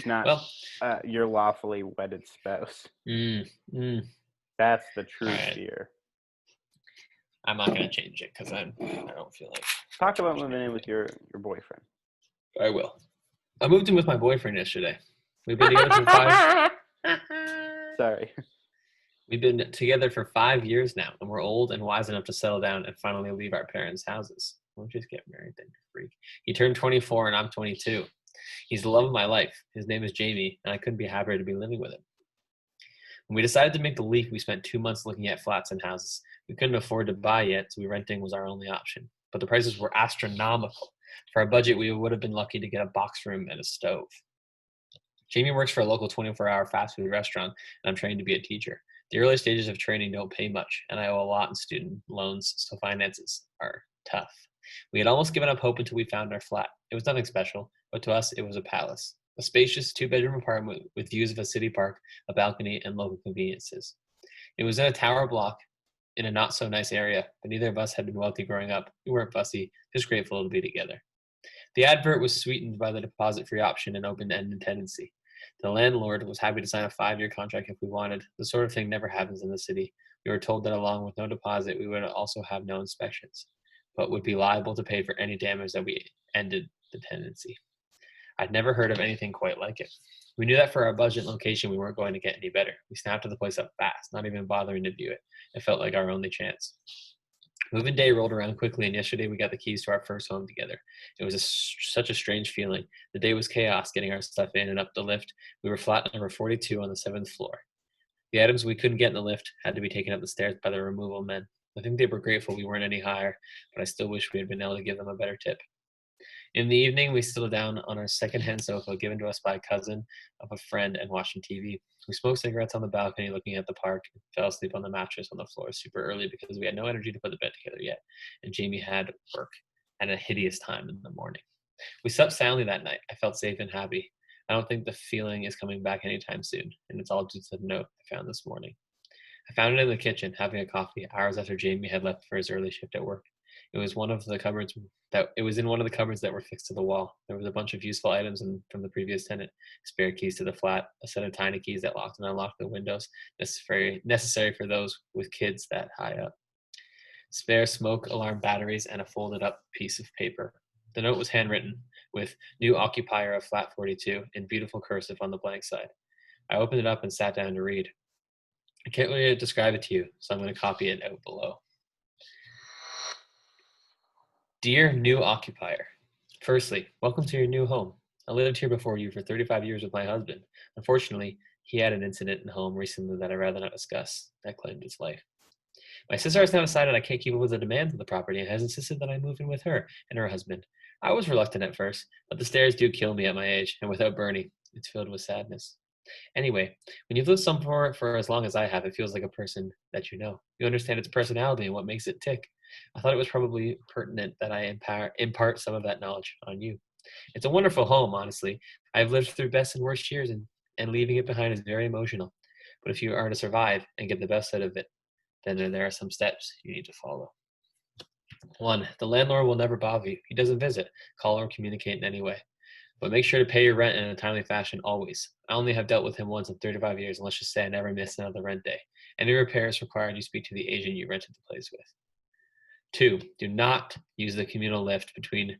not your lawfully wedded spouse. That's the true fear. I'm not gonna change it because I don't feel like. Talk about moving in with your boyfriend. I will. I moved in with my boyfriend yesterday. We've been together for 5. Sorry. We've been together for 5 years now, and we're old and wise enough to settle down and finally leave our parents' houses. We'll just get married then, freak. He turned 24 and I'm 22. He's the love of my life. His name is Jamie, and I couldn't be happier to be living with him. When we decided to make the leap, we spent 2 months looking at flats and houses. We couldn't afford to buy yet, so renting was our only option. But the prices were astronomical. For our budget, we would have been lucky to get a box room and a stove. Jamie works for a local 24-hour fast food restaurant, and I'm trained to be a teacher. The early stages of training don't pay much, and I owe a lot in student loans, so finances are tough. We had almost given up hope until we found our flat. It was nothing special, but to us, it was a palace. A spacious 2-bedroom apartment with views of a city park, a balcony, and local conveniences. It was in a tower block in a not-so-nice area, but neither of us had been wealthy growing up. We weren't fussy, just grateful to be together. The advert was sweetened by the deposit-free option and open-ended tenancy. The landlord was happy to sign a 5-year contract if we wanted. The sort of thing never happens in the city. We were told that along with no deposit, we would also have no inspections, but would be liable to pay for any damage that we ended the tenancy. I'd never heard of anything quite like it. We knew that for our budget location, we weren't going to get any better. We snapped the place up fast, not even bothering to view it. It felt like our only chance. Move-in day rolled around quickly, and yesterday we got the keys to our first home together. It was such a strange feeling. The day was chaos getting our stuff in and up the lift. We were flat number 42 on the 7th floor. The items we couldn't get in the lift had to be taken up the stairs by the removal men. I think they were grateful we weren't any higher, but I still wish we had been able to give them a better tip. In the evening, we settled down on our second-hand sofa given to us by a cousin of a friend and watching TV. We smoked cigarettes on the balcony looking at the park and fell asleep on the mattress on the floor super early because we had no energy to put the bed together yet, and Jamie had work at a hideous time in the morning. We slept soundly that night. I felt safe and happy. I don't think the feeling is coming back anytime soon, and it's all due to the note I found this morning. I found it in the kitchen, having a coffee, hours after Jamie had left for his early shift at work. It was in one of the cupboards that were fixed to the wall. There was a bunch of useful items from the previous tenant: spare keys to the flat, a set of tiny keys that locked and unlocked the windows, necessary for those with kids that high up, spare smoke alarm batteries, and a folded up piece of paper. The note was handwritten with "New occupier of flat 42" in beautiful cursive on the blank side. I opened it up and sat down to read. I can't really describe it to you, so I'm going to copy it out below. Dear new occupier, firstly, welcome to your new home. I lived here before you for 35 years with my husband. Unfortunately, he had an incident in home recently that I'd rather not discuss. That claimed his life. My sister has now decided I can't keep up with the demands of the property and has insisted that I move in with her and her husband. I was reluctant at first, but the stairs do kill me at my age, and without Bernie, it's filled with sadness. Anyway, when you've lived somewhere for as long as I have, it feels like a person that you know. You understand its personality and what makes it tick. I thought it was probably pertinent that I impart some of that knowledge on you. It's a wonderful home, honestly. I've lived through best and worst years, and leaving it behind is very emotional. But if you are to survive and get the best out of it, then there are some steps you need to follow. 1. The landlord will never bother you. He doesn't visit, call, or communicate in any way. But make sure to pay your rent in a timely fashion always. I only have dealt with him once in 35 years, and let's just say I never missed another rent day. Any repairs required, you speak to the agent you rented the place with. 2. Do not use the communal lift between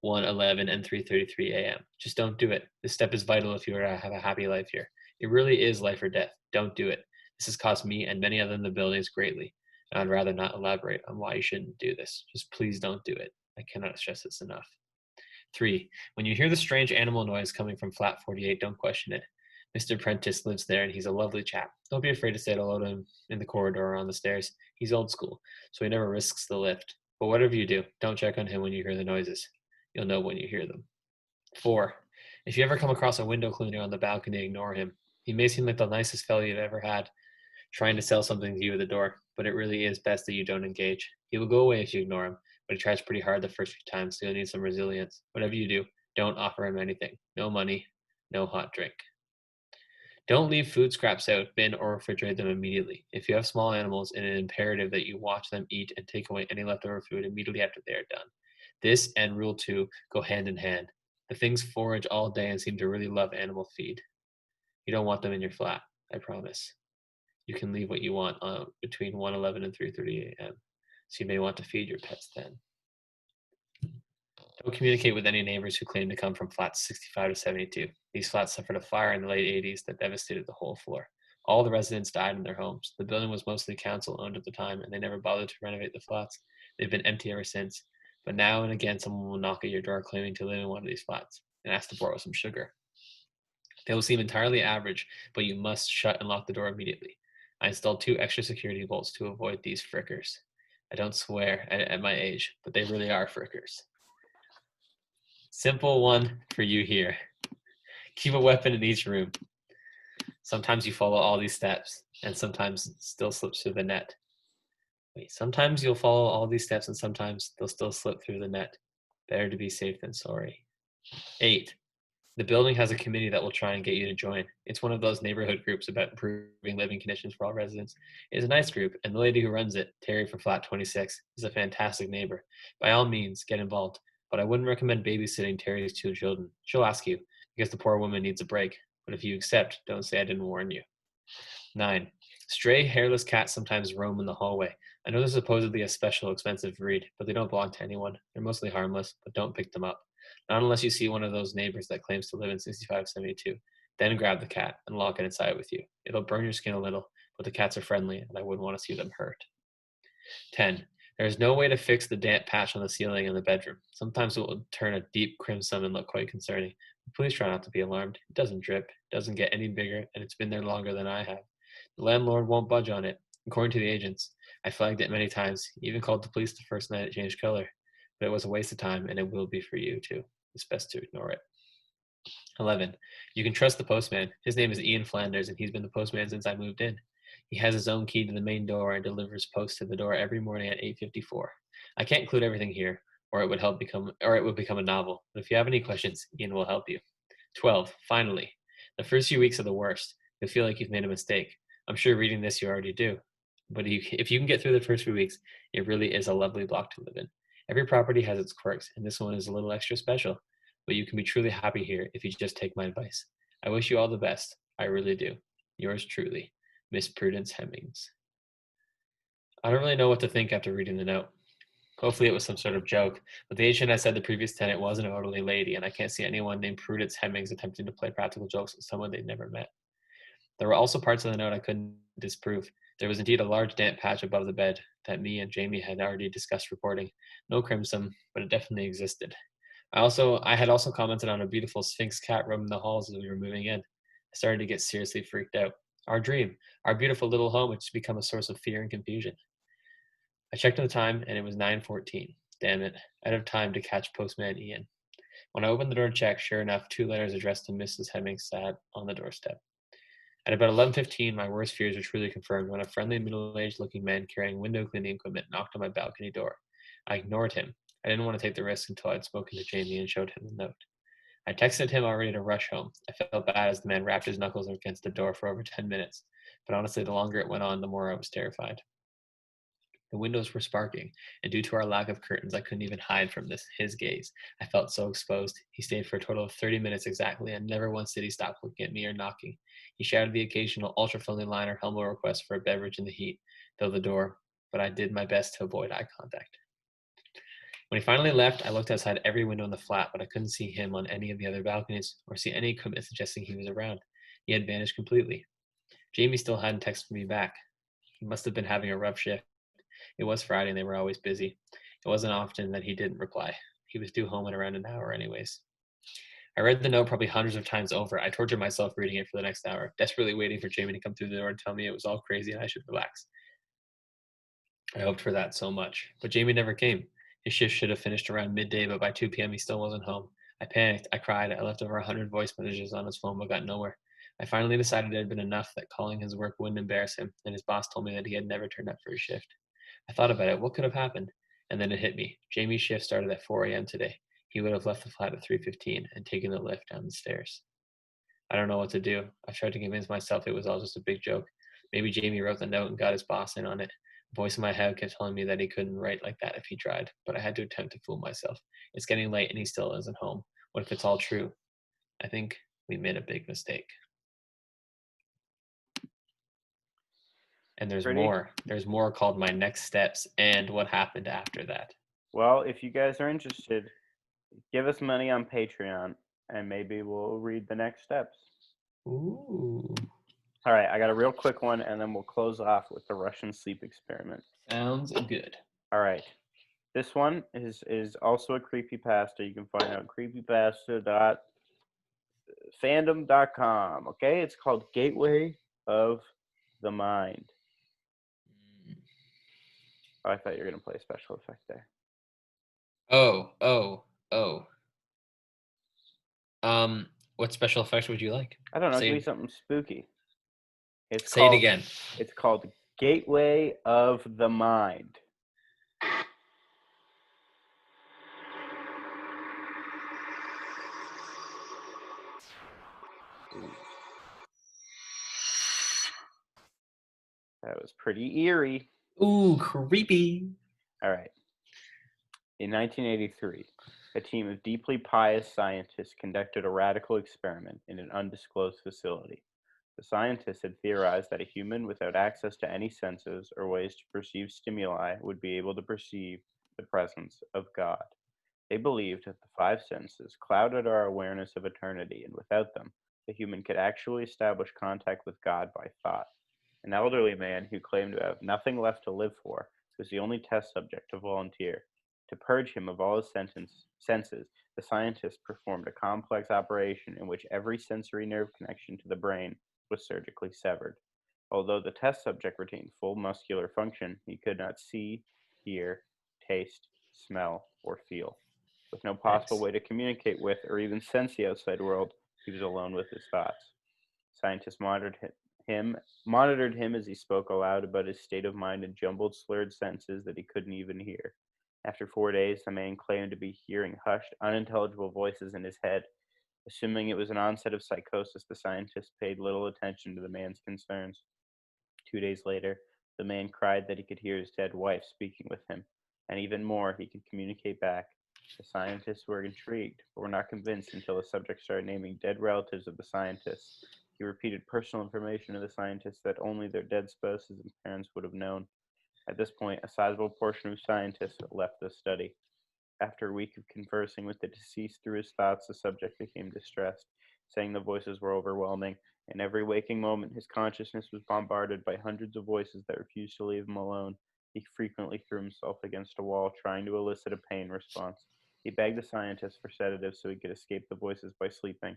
1:11 and 3:33 a.m. Just don't do it. This step is vital if you are to have a happy life here. It really is life or death. Don't do it. This has cost me and many others in the buildings greatly, and I'd rather not elaborate on why you shouldn't do this. Just please don't do it. I cannot stress this enough. 3. When you hear the strange animal noise coming from flat 48, don't question it. Mr. Prentice lives there and he's a lovely chap. Don't be afraid to say hello to him in the corridor or on the stairs. He's old school, so he never risks the lift. But whatever you do, don't check on him when you hear the noises. You'll know when you hear them. 4. If you ever come across a window cleaner on the balcony, ignore him. He may seem like the nicest fellow you've ever had, trying to sell something to you at the door, but it really is best that you don't engage. He will go away if you ignore him, but he tries pretty hard the first few times, so you'll need some resilience. Whatever you do, don't offer him anything. No money, no hot drink. Don't leave food scraps out, bin or refrigerate them immediately. If you have small animals, it is imperative that you watch them eat and take away any leftover food immediately after they are done. This and rule 2 go hand in hand. The things forage all day and seem to really love animal feed. You don't want them in your flat, I promise. You can leave what you want between 1:11 and 3:30 a.m. So you may want to feed your pets then. Don't communicate with any neighbors who claim to come from flats 65 to 72. These flats suffered a fire in the late 80s that devastated the whole floor. All the residents died in their homes. The building was mostly council owned at the time, and they never bothered to renovate the flats. They've been empty ever since. But now and again, someone will knock at your door claiming to live in one of these flats and ask to borrow some sugar. They will seem entirely average, but you must shut and lock the door immediately. I installed 2 extra security bolts to avoid these frickers. I don't swear at my age, but they really are frickers. Simple one for you here. Keep a weapon in each room. Sometimes you follow all these steps, and sometimes it still slips through the net. Wait, sometimes you'll follow all these steps, and sometimes they'll still slip through the net. Better to be safe than sorry. 8. The building has a committee that will try and get you to join. It's one of those neighborhood groups about improving living conditions for all residents. It's a nice group, and the lady who runs it, Terry from Flat 26, is a fantastic neighbor. By all means, get involved, but I wouldn't recommend babysitting Terry's 2 children. She'll ask you, because the poor woman needs a break, but if you accept, don't say I didn't warn you. 9. Stray, hairless cats sometimes roam in the hallway. I know they're supposedly a special, expensive breed, but they don't belong to anyone. They're mostly harmless, but don't pick them up. Not unless you see one of those neighbors that claims to live in 6572. Then grab the cat and lock it inside with you. It'll burn your skin a little, but the cats are friendly, and I wouldn't want to see them hurt. 10. There is no way to fix the damp patch on the ceiling in the bedroom. Sometimes it will turn a deep crimson and look quite concerning. Please try not to be alarmed. It doesn't drip, it doesn't get any bigger, and it's been there longer than I have. The landlord won't budge on it. According to the agents, I flagged it many times, even called the police the first night it changed color. But it was a waste of time, and it will be for you too. It's best to ignore it. 11. You can trust the postman. His name is Ian Flanders, and he's been the postman since I moved in. He has his own key to the main door and delivers post to the door every morning at 8:54. I can't include everything here, or it would become a novel. But if you have any questions, Ian will help you. 12. Finally, the first few weeks are the worst. You'll feel like you've made a mistake. I'm sure reading this you already do. But if you can get through the first few weeks, it really is a lovely block to live in. Every property has its quirks, and this one is a little extra special. But you can be truly happy here if you just take my advice. I wish you all the best. I really do. Yours truly, Miss Prudence Hemmings. I don't really know what to think after reading the note. Hopefully it was some sort of joke, but the agent had said the previous tenant was an elderly lady, and I can't see anyone named Prudence Hemmings attempting to play practical jokes with someone they'd never met. There were also parts of the note I couldn't disprove. There was indeed a large damp patch above the bed that me and Jamie had already discussed reporting. No crimson, but it definitely existed. I had also commented on a beautiful Sphinx cat roaming the halls as we were moving in. I started to get seriously freaked out. Our dream, our beautiful little home, had just become a source of fear and confusion. I checked on the time, and it was 9:14. Damn it, out of time to catch postman Ian. When I opened the door to check, sure enough, 2 letters addressed to Mrs. Hemming sat on the doorstep. At about 11:15, my worst fears were truly confirmed when a friendly, middle-aged looking man carrying window cleaning equipment knocked on my balcony door. I ignored him. I didn't want to take the risk until I'd spoken to Jamie and showed him the note. I texted him already to rush home. I felt bad as the man rapped his knuckles against the door for over 10 minutes, but honestly, the longer it went on, the more I was terrified. The windows were sparking, and due to our lack of curtains, I couldn't even hide from his gaze. I felt so exposed. He stayed for a total of 30 minutes exactly, and never once did he stop looking at me or knocking. He shouted the occasional ultra-friendly line or humble request for a beverage in the heat, though the door, but I did my best to avoid eye contact. When he finally left, I looked outside every window in the flat, but I couldn't see him on any of the other balconies or see any equipment suggesting he was around. He had vanished completely. Jamie still hadn't texted me back. He must have been having a rough shift. It was Friday and they were always busy. It wasn't often that he didn't reply. He was due home in around an hour anyways. I read the note probably hundreds of times over. I tortured myself reading it for the next hour, desperately waiting for Jamie to come through the door and tell me it was all crazy and I should relax. I hoped for that so much, but Jamie never came. His shift should have finished around midday, but by 2 p.m. he still wasn't home. I panicked. I cried. I left over 100 voice messages on his phone, but got nowhere. I finally decided it had been enough, that calling his work wouldn't embarrass him, and his boss told me that he had never turned up for his shift. I thought about it. What could have happened? And then it hit me. Jamie's shift started at 4 a.m. today. He would have left the flat at 3:15 and taken the lift down the stairs. I don't know what to do. I tried to convince myself it was all just a big joke. Maybe Jamie wrote the note and got his boss in on it. A voice in my head kept telling me that he couldn't write like that if he tried, but I had to attempt to fool myself. It's getting late and he still isn't home. What if it's all true? I think we made a big mistake. And there's Pretty more. There's more called My Next Steps and What Happened After That. well. If you guys are interested, give us money on Patreon, and maybe we'll read the next steps. Ooh. All right, I got a real quick one, and then we'll close off with the Russian sleep experiment. Sounds good. All right. This one is also a creepypasta. You can find out creepypasta.fandom.com. Okay, it's called Gateway of the Mind. Oh, I thought you were gonna play a special effect there. Oh. What special effects would you like? I don't know. Say, Give me something spooky. say it again. It's called Gateway of the Mind. Ooh. That was pretty eerie. Ooh, creepy. All right. In 1983, a team of deeply pious scientists conducted a radical experiment in an undisclosed facility. The scientists had theorized that a human without access to any senses or ways to perceive stimuli would be able to perceive the presence of God. They believed that the five senses clouded our awareness of eternity, and without them, the human could actually establish contact with God by thought. An elderly man who claimed to have nothing left to live for was the only test subject to volunteer. To purge him of all his senses, the scientists performed a complex operation in which every sensory nerve connection to the brain was surgically severed. Although the test subject retained full muscular function, he could not see, hear, taste, smell, or feel. With no possible Nice. way to communicate with or even sense the outside world, he was alone with his thoughts. Scientists monitored him as he spoke aloud about his state of mind in jumbled, slurred sentences that he couldn't even hear. After 4 days, the man claimed to be hearing hushed, unintelligible voices in his head. Assuming it was an onset of psychosis, the scientists paid little attention to the man's concerns. 2 days later, the man cried that he could hear his dead wife speaking with him, and even more, he could communicate back. The scientists were intrigued, but were not convinced until the subject started naming dead relatives of the scientists. He repeated personal information to the scientists that only their dead spouses and parents would have known. At this point, a sizable portion of scientists left the study. After a week of conversing with the deceased through his thoughts, the subject became distressed, saying the voices were overwhelming. In every waking moment, his consciousness was bombarded by hundreds of voices that refused to leave him alone. He frequently threw himself against a wall, trying to elicit a pain response. He begged the scientists for sedatives so he could escape the voices by sleeping.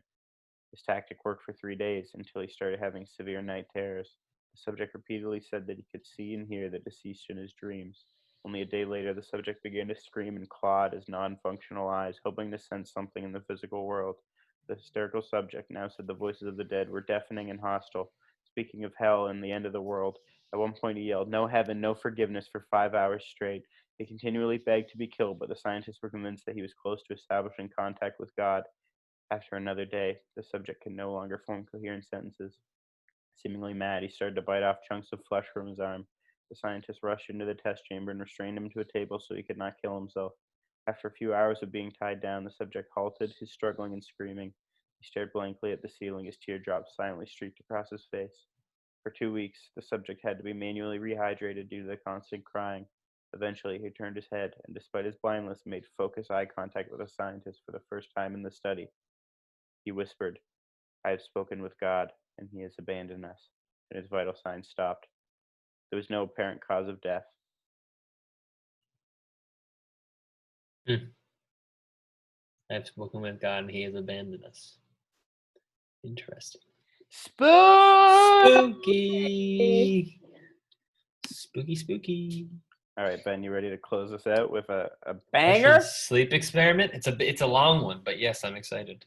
This tactic worked for 3 days until he started having severe night terrors. The subject repeatedly said that he could see and hear the deceased in his dreams. Only a day later, the subject began to scream and claw at his non-functional eyes, hoping to sense something in the physical world. The hysterical subject now said the voices of the dead were deafening and hostile, speaking of hell and the end of the world. At one point, he yelled, "No heaven, no forgiveness," for 5 hours straight. He continually begged to be killed, but the scientists were convinced that he was close to establishing contact with God. After another day, the subject could no longer form coherent sentences. Seemingly mad, he started to bite off chunks of flesh from his arm. The scientists rushed into the test chamber and restrained him to a table so he could not kill himself. After a few hours of being tied down, the subject halted, his struggling and screaming. He stared blankly at the ceiling as teardrops silently streaked across his face. For 2 weeks, the subject had to be manually rehydrated due to the constant crying. Eventually, he turned his head and, despite his blindness, made focused eye contact with the scientist for the first time in the study. He whispered, "I have spoken with God, and he has abandoned us," and his vital signs stopped. There was no apparent cause of death. Hmm. I've spoken with God and he has abandoned us. Interesting. Spooky! Spooky. Spooky. All right, Ben, you ready to close us out with a Russian banger? sleep experiment. It's a long one, but yes, I'm excited.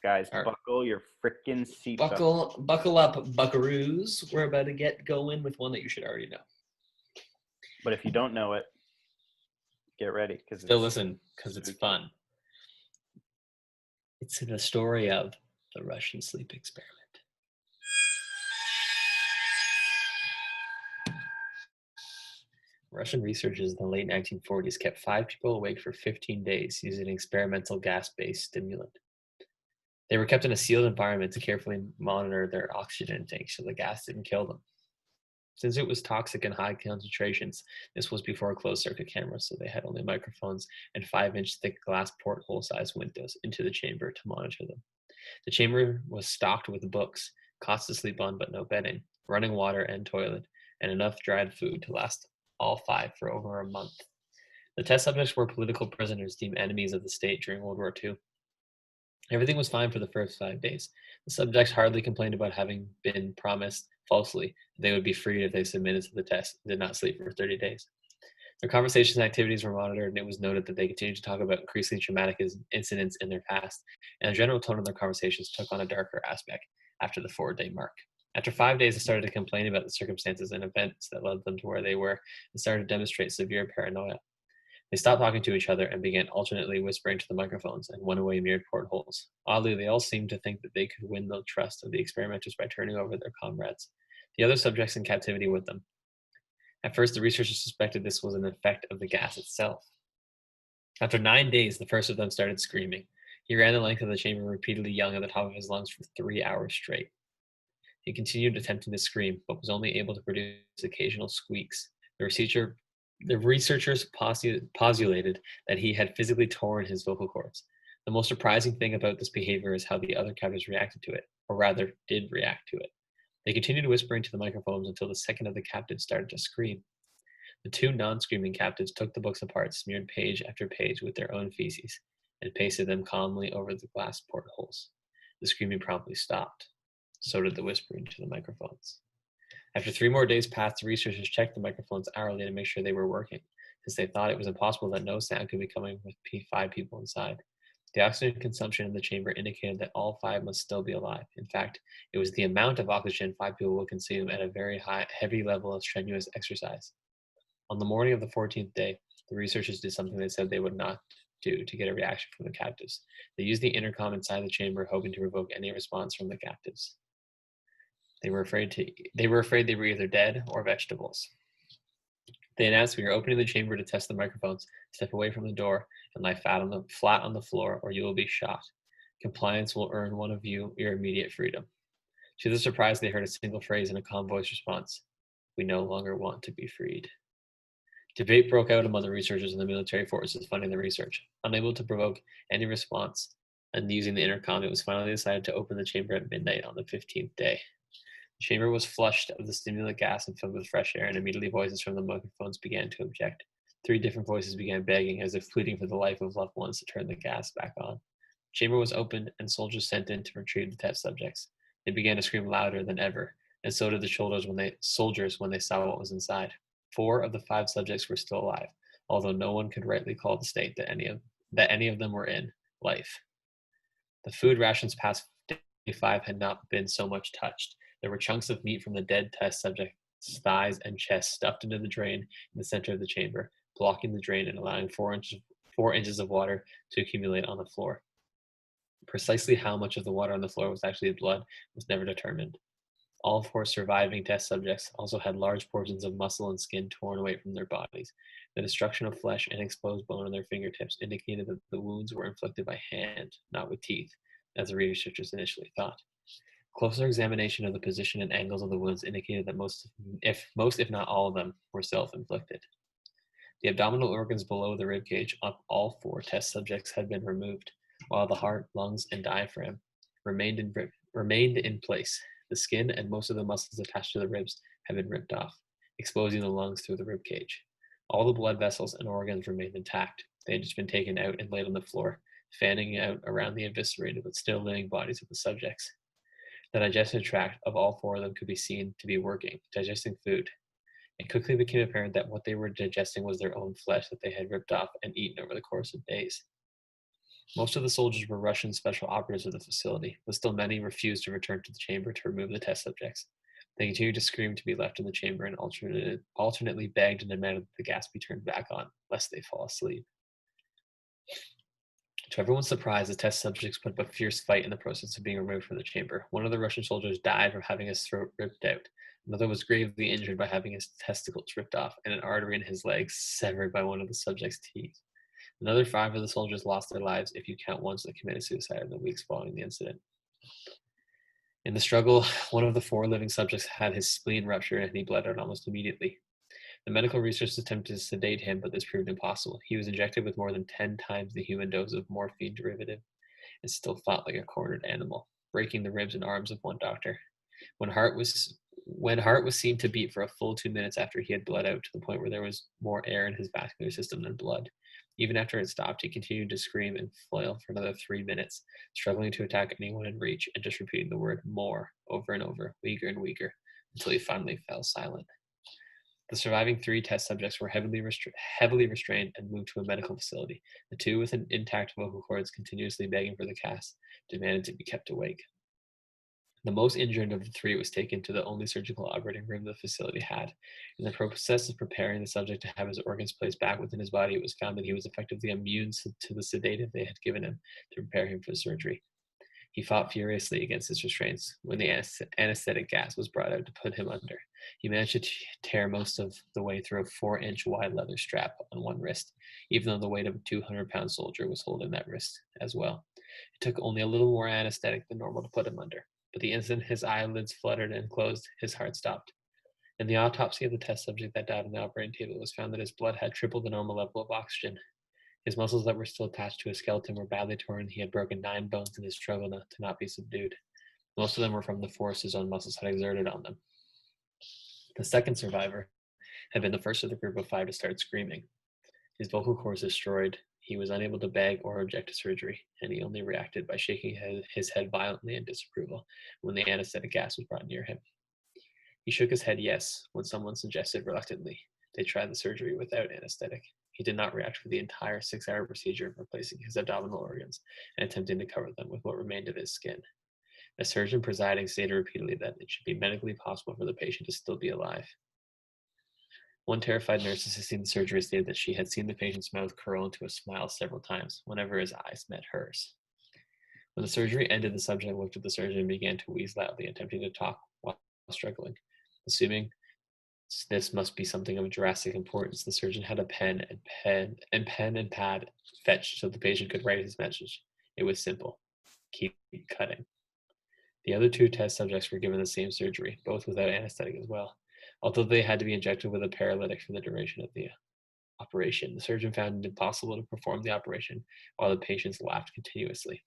Guys, All right. buckle your freaking seatbelt. Buckle up, buckaroos. We're about to get going with one that you should already know. But if you don't know it, get ready because Still listen, because it's fun. It's the story of the Russian sleep experiment. Russian researchers in the late 1940s kept 5 people awake for 15 days using an experimental gas-based stimulant. They were kept in a sealed environment to carefully monitor their oxygen intake so the gas didn't kill them. Since it was toxic in high concentrations, this was before closed-circuit cameras, so they had only microphones and 5-inch thick glass porthole-sized windows into the chamber to monitor them. The chamber was stocked with books, cots to sleep on but no bedding, running water and toilet, and enough dried food to last all 5 for over a month. The test subjects were political prisoners deemed enemies of the state during World War II. Everything was fine for the first 5 days. The subjects hardly complained about having been promised falsely that they would be freed if they submitted to the test and did not sleep for 30 days. Their conversations and activities were monitored, and it was noted that they continued to talk about increasingly traumatic incidents in their past, and the general tone of their conversations took on a darker aspect after the 4-day mark. After 5 days, they started to complain about the circumstances and events that led them to where they were and started to demonstrate severe paranoia. They stopped talking to each other and began alternately whispering to the microphones and went away near portholes. Oddly, they all seemed to think that they could win the trust of the experimenters by turning over their comrades, the other subjects in captivity with them. At first, the researchers suspected this was an effect of the gas itself. After 9 days, the first of them started screaming. He ran the length of the chamber, repeatedly yelling at the top of his lungs for 3 hours straight. He continued attempting to scream, but was only able to produce occasional squeaks. The researchers postulated that he had physically torn his vocal cords. The most surprising thing about this behavior is how the other captives reacted to it, or rather, did react to it. They continued whispering to the microphones until the second of the captives started to scream. The 2 non-screaming captives took the books apart, smeared page after page with their own feces, and pasted them calmly over the glass portholes. The screaming promptly stopped. So did the whispering to the microphones. After 3 more days passed, the researchers checked the microphones hourly to make sure they were working, since they thought it was impossible that no sound could be coming with 5 people inside. The oxygen consumption in the chamber indicated that all 5 must still be alive. In fact, it was the amount of oxygen 5 people would consume at a very heavy level of strenuous exercise. On the morning of the 14th day, the researchers did something they said they would not do to get a reaction from the captives. They used the intercom inside the chamber, hoping to provoke any response from the captives. They were afraid they were either dead or vegetables. They announced, "We are opening the chamber to test the microphones. Step away from the door and lie flat on the floor, or you will be shot. Compliance will earn one of you your immediate freedom." To their surprise, they heard a single phrase in a calm voice response: "We no longer want to be freed." Debate broke out among the researchers and the military forces funding the research. Unable to provoke any response and using the intercom, it was finally decided to open the chamber at midnight on the 15th day. The chamber was flushed of the stimulant gas and filled with fresh air, and immediately voices from the microphones began to object. 3 different voices began begging, as if pleading for the life of loved ones, to turn the gas back on. The chamber was opened, and soldiers sent in to retrieve the test subjects. They began to scream louder than ever, and so did the soldiers when they saw what was inside. 4 of the 5 subjects were still alive, although no one could rightly call the state that any of them were in life. The food rations past day 5 had not been so much touched. There were chunks of meat from the dead test subjects' thighs and chest stuffed into the drain in the center of the chamber, blocking the drain and allowing 4 inches of water to accumulate on the floor. Precisely how much of the water on the floor was actually blood was never determined. All 4 surviving test subjects also had large portions of muscle and skin torn away from their bodies. The destruction of flesh and exposed bone on their fingertips indicated that the wounds were inflicted by hand, not with teeth, as the researchers initially thought. Closer examination of the position and angles of the wounds indicated that most, if not all of them, were self-inflicted. The abdominal organs below the rib cage of all 4 test subjects had been removed, while the heart, lungs, and diaphragm remained in place. The skin and most of the muscles attached to the ribs had been ripped off, exposing the lungs through the rib cage. All the blood vessels and organs remained intact. They had just been taken out and laid on the floor, fanning out around the eviscerated but still living bodies of the subjects. The digestive tract of all 4 of them could be seen to be working, digesting food. It quickly became apparent that what they were digesting was their own flesh that they had ripped off and eaten over the course of days. Most of the soldiers were Russian special operatives of the facility, but still many refused to return to the chamber to remove the test subjects. They continued to scream to be left in the chamber and alternately begged and demanded that the gas be turned back on, lest they fall asleep. To everyone's surprise, the test subjects put up a fierce fight in the process of being removed from the chamber. One of the Russian soldiers died from having his throat ripped out. Another was gravely injured by having his testicles ripped off and an artery in his leg severed by one of the subject's teeth. Another 5 of the soldiers lost their lives, if you count ones that committed suicide in the weeks following the incident. In the struggle, one of the 4 living subjects had his spleen rupture and he bled out almost immediately. The medical researchers attempted to sedate him, but this proved impossible. He was injected with more than 10 times the human dose of morphine derivative and still fought like a cornered animal, breaking the ribs and arms of one doctor. When heart was seen to beat for a full 2 minutes after he had bled out to the point where there was more air in his vascular system than blood. Even after it stopped, he continued to scream and flail for another 3 minutes, struggling to attack anyone in reach and just repeating the word more over and over, weaker and weaker, until he finally fell silent. The surviving 3 test subjects were heavily restrained and moved to a medical facility. The 2 with intact vocal cords continuously begging for the gas demanded to be kept awake. The most injured of the 3 was taken to the only surgical operating room the facility had. In the process of preparing the subject to have his organs placed back within his body, it was found that he was effectively immune to the sedative they had given him to prepare him for surgery. He fought furiously against his restraints when the anesthetic gas was brought out to put him under. He managed to tear most of the way through a 4-inch wide leather strap on one wrist, even though the weight of a 200-pound soldier was holding that wrist as well. It took only a little more anesthetic than normal to put him under, but the instant his eyelids fluttered and closed, his heart stopped. In the autopsy of the test subject that died on the operating table, it was found that his blood had tripled the normal level of oxygen. His muscles that were still attached to his skeleton were badly torn. He had broken 9 bones in his struggle to not be subdued. Most of them were from the force his own muscles had exerted on them. The second survivor had been the first of the group of 5 to start screaming. His vocal cords destroyed. He was unable to beg or object to surgery, and he only reacted by shaking his head violently in disapproval when the anesthetic gas was brought near him. He shook his head yes when someone suggested reluctantly they try the surgery without anesthetic. He did not react for the entire 6-hour procedure of replacing his abdominal organs and attempting to cover them with what remained of his skin. A surgeon presiding stated repeatedly that it should be medically possible for the patient to still be alive. One terrified nurse assisting the surgery stated that she had seen the patient's mouth curl into a smile several times whenever his eyes met hers. When the surgery ended, the subject looked at the surgeon and began to wheeze loudly, attempting to talk while struggling. Assuming this must be something of drastic importance, the surgeon had a pen and pad fetched so the patient could write his message. It was simple: keep cutting. The other 2 test subjects were given the same surgery, both without anesthetic as well. Although they had to be injected with a paralytic for the duration of the operation, the surgeon found it impossible to perform the operation while the patients laughed continuously.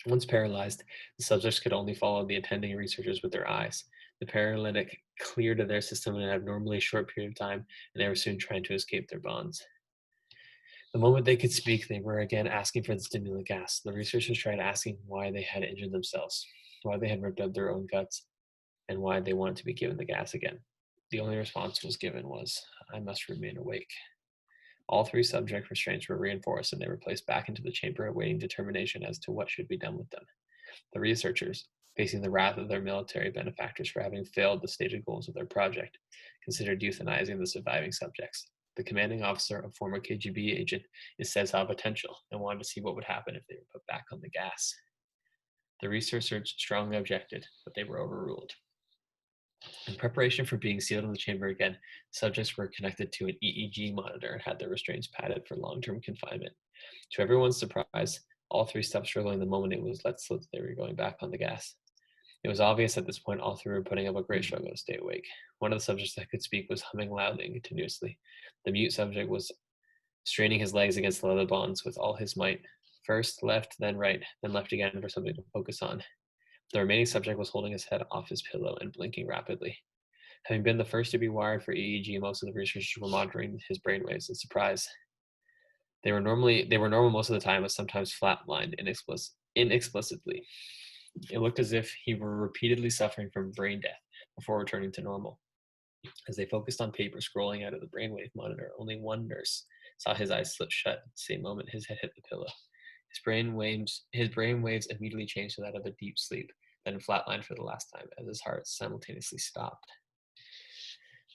Once paralyzed, the subjects could only follow the attending researchers with their eyes. The paralytic cleared their system in an abnormally short period of time, and they were soon trying to escape their bonds. The moment they could speak, they were again asking for the stimulant gas. The researchers tried asking why they had injured themselves, why they had ripped out their own guts, and why they wanted to be given the gas again. The only response was given was, I must remain awake. All 3 subject restraints were reinforced and they were placed back into the chamber awaiting determination as to what should be done with them. The researchers, facing the wrath of their military benefactors for having failed the stated goals of their project, considered euthanizing the surviving subjects. The commanding officer, a former KGB agent, is said to have potential and wanted to see what would happen if they were put back on the gas. The researchers strongly objected, but they were overruled. In preparation for being sealed in the chamber again, subjects were connected to an EEG monitor and had their restraints padded for long-term confinement. To everyone's surprise, all 3 stopped struggling the moment it was let slip that they were going back on the gas. It was obvious at this point all 3 were putting up a great struggle to stay awake. One of the subjects that could speak was humming loudly and continuously. The mute subject was straining his legs against the leather bonds with all his might. First left, then right, then left again for something to focus on. The remaining subject was holding his head off his pillow and blinking rapidly. Having been the first to be wired for EEG, most of the researchers were monitoring his brainwaves in surprise. They were normal most of the time, but sometimes flatlined inexplicably. It looked as if he were repeatedly suffering from brain death before returning to normal. As they focused on paper scrolling out of the brainwave monitor, only one nurse saw his eyes slip shut at the same moment his head hit the pillow. His brainwaves immediately changed to that of a deep sleep, then flatlined for the last time as his heart simultaneously stopped.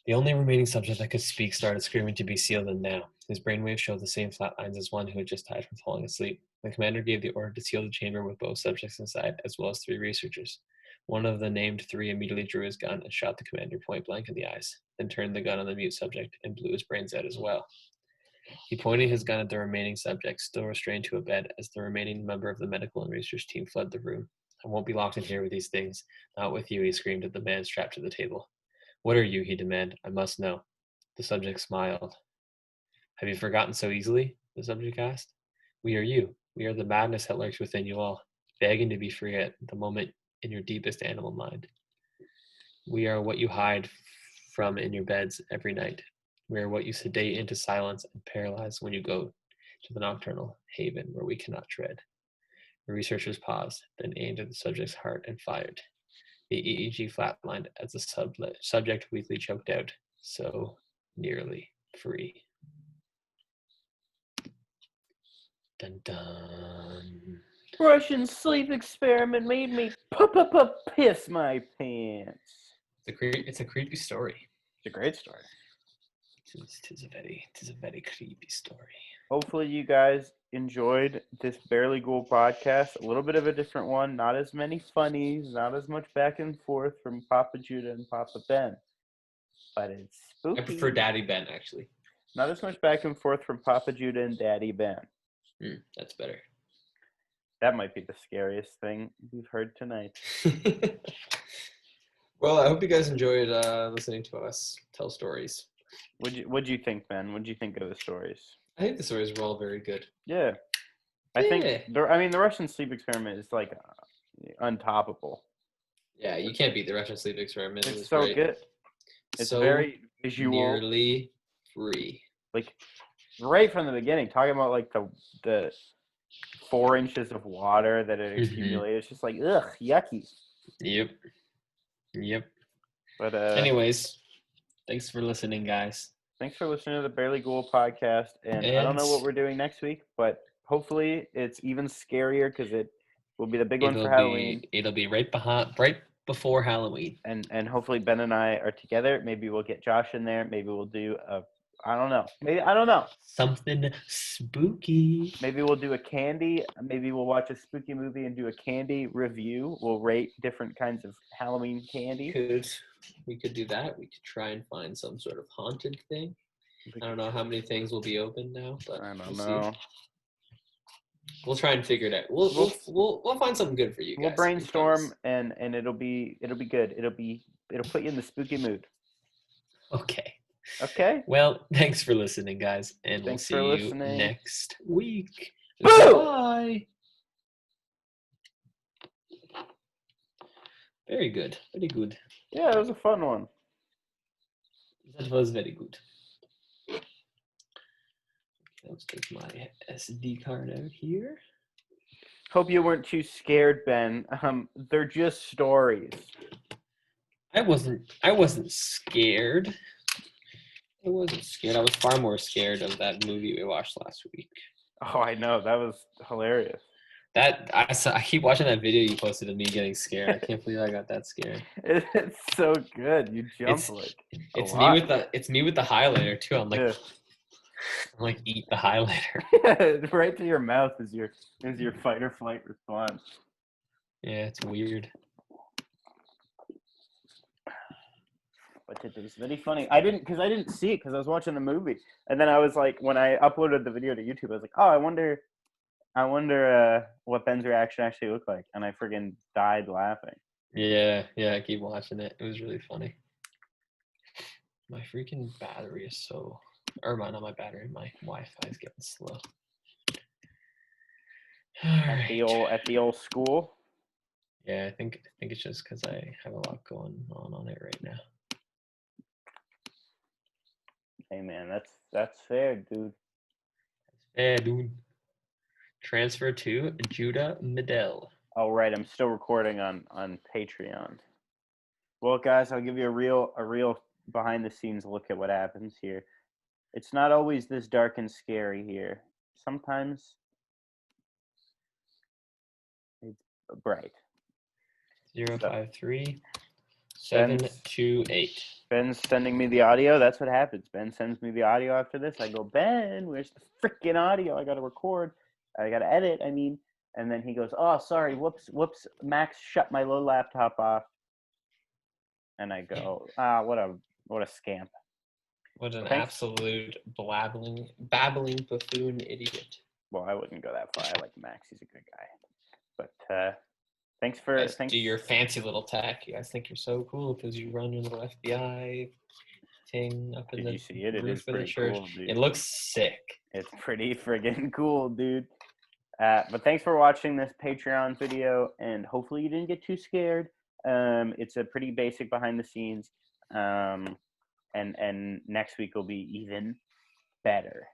The only remaining subject that could speak started screaming to be sealed in now. His brainwaves showed the same flat lines as one who had just died from falling asleep. The commander gave the order to seal the chamber with both subjects inside, as well as 3 researchers. One of the named 3 immediately drew his gun and shot the commander point blank in the eyes, then turned the gun on the mute subject and blew his brains out as well. He pointed his gun at the remaining subject, still restrained to a bed, as the remaining member of the medical and research team fled the room. I won't be locked in here with these things. Not with you, he screamed at the man strapped to the table. What are you, he demanded. I must know. The subject smiled. Have you forgotten so easily? The subject asked. We are you. We are the madness that lurks within you all, begging to be free at the moment in your deepest animal mind. We are what you hide from in your beds every night. We are what you sedate into silence and paralyze when you go to the nocturnal haven where we cannot tread. The researchers paused, then aimed at the subject's heart and fired. The EEG flatlined as the subject weakly choked out, so nearly free. Dun dun. Russian sleep experiment made me piss my pants. It's a creepy story. It's a great story. Tis a very creepy story. Hopefully you guys enjoyed this Barely Ghoul podcast. A little bit of a different one. Not as many funnies, not as much back and forth from Papa Judah and Papa Ben. But it's spooky. I prefer Daddy Ben, actually. Not as much back and forth from Papa Judah and Daddy Ben. That's better. That might be the scariest thing we've heard tonight. Well, I hope you guys enjoyed listening to us tell stories. What'd you think, Ben? What'd you think of the stories? I think the stories were all very good. Yeah. I think the Russian sleep experiment is like untoppable. Yeah, you can't beat the Russian sleep experiment. It's so great. Good. It's so very visual. Nearly free. Like right from the beginning, talking about like the 4 inches of water that it accumulated. It's just like yucky. Yep. But anyways, thanks for listening, guys. Thanks for listening to the Barely Ghoul podcast. And I don't know what we're doing next week, but hopefully it's even scarier because it will be the big one for Halloween. It'll be right before Halloween. And hopefully Ben and I are together. Maybe we'll get Josh in there. Maybe we'll do I don't know. Something spooky. Maybe we'll do a candy. Maybe we'll watch a spooky movie and do a candy review. We'll rate different kinds of Halloween candy. We could do that. We could try and find some sort of haunted thing. I don't know how many things will be open now, but I don't know. We'll try and figure it out. We'll find something good for you guys. We'll brainstorm and it'll be good. It'll put you in the spooky mood. Okay. Well, thanks for listening, guys, and we'll see you next week. Bye. Very good. Very good. Yeah, it was a fun one. That was very good. Let's take my SD card out here. Hope you weren't too scared, Ben. They're just stories. I wasn't scared. I wasn't scared. I was far more scared of that movie we watched last week. Oh, I know. That was hilarious. I keep watching that video you posted of me getting scared. I can't believe I got that scared. It's so good. You jump It's like a it's me lot. with the highlighter too. Yeah. I'm like eat the highlighter. Right to your mouth is your fight or flight response. Yeah, it's weird. But it was really funny. I didn't see it because I was watching the movie, and then I was like, when I uploaded the video to YouTube, I was like, oh, I wonder what Ben's reaction actually looked like, and I friggin' died laughing. Yeah, I keep watching it. It was really funny. My freaking battery is so, or not my battery, my Wi-Fi is getting slow. At the old school. Yeah, I think it's just because I have a lot going on it right now. Hey man, that's fair, dude. Hey, dude. Transfer to Judah Midell. Oh right, I'm still recording on Patreon. Well, guys, I'll give you a real behind the scenes look at what happens here. It's not always this dark and scary here. Sometimes it's bright. 053 Ben's 728. Ben's sending me the audio. That's what happens. Ben sends me the audio after this. I go, Ben, where's the freaking audio? I gotta record. I gotta edit. I mean, and then he goes, oh, sorry, whoops. Max shut my little laptop off. And I go, what a scamp. What an Thanks. absolute babbling buffoon idiot. Well, I wouldn't go that far. I like Max. He's a good guy. But thanks You for guys do your fancy little tech. You guys think you're so cool because you run your little FBI thing up in Did the you see it? It roof is of the pretty church. cool, dude. It looks sick. It's pretty friggin' cool, dude. But thanks for watching this Patreon video, and hopefully you didn't get too scared. It's a pretty basic behind the scenes, and next week will be even better.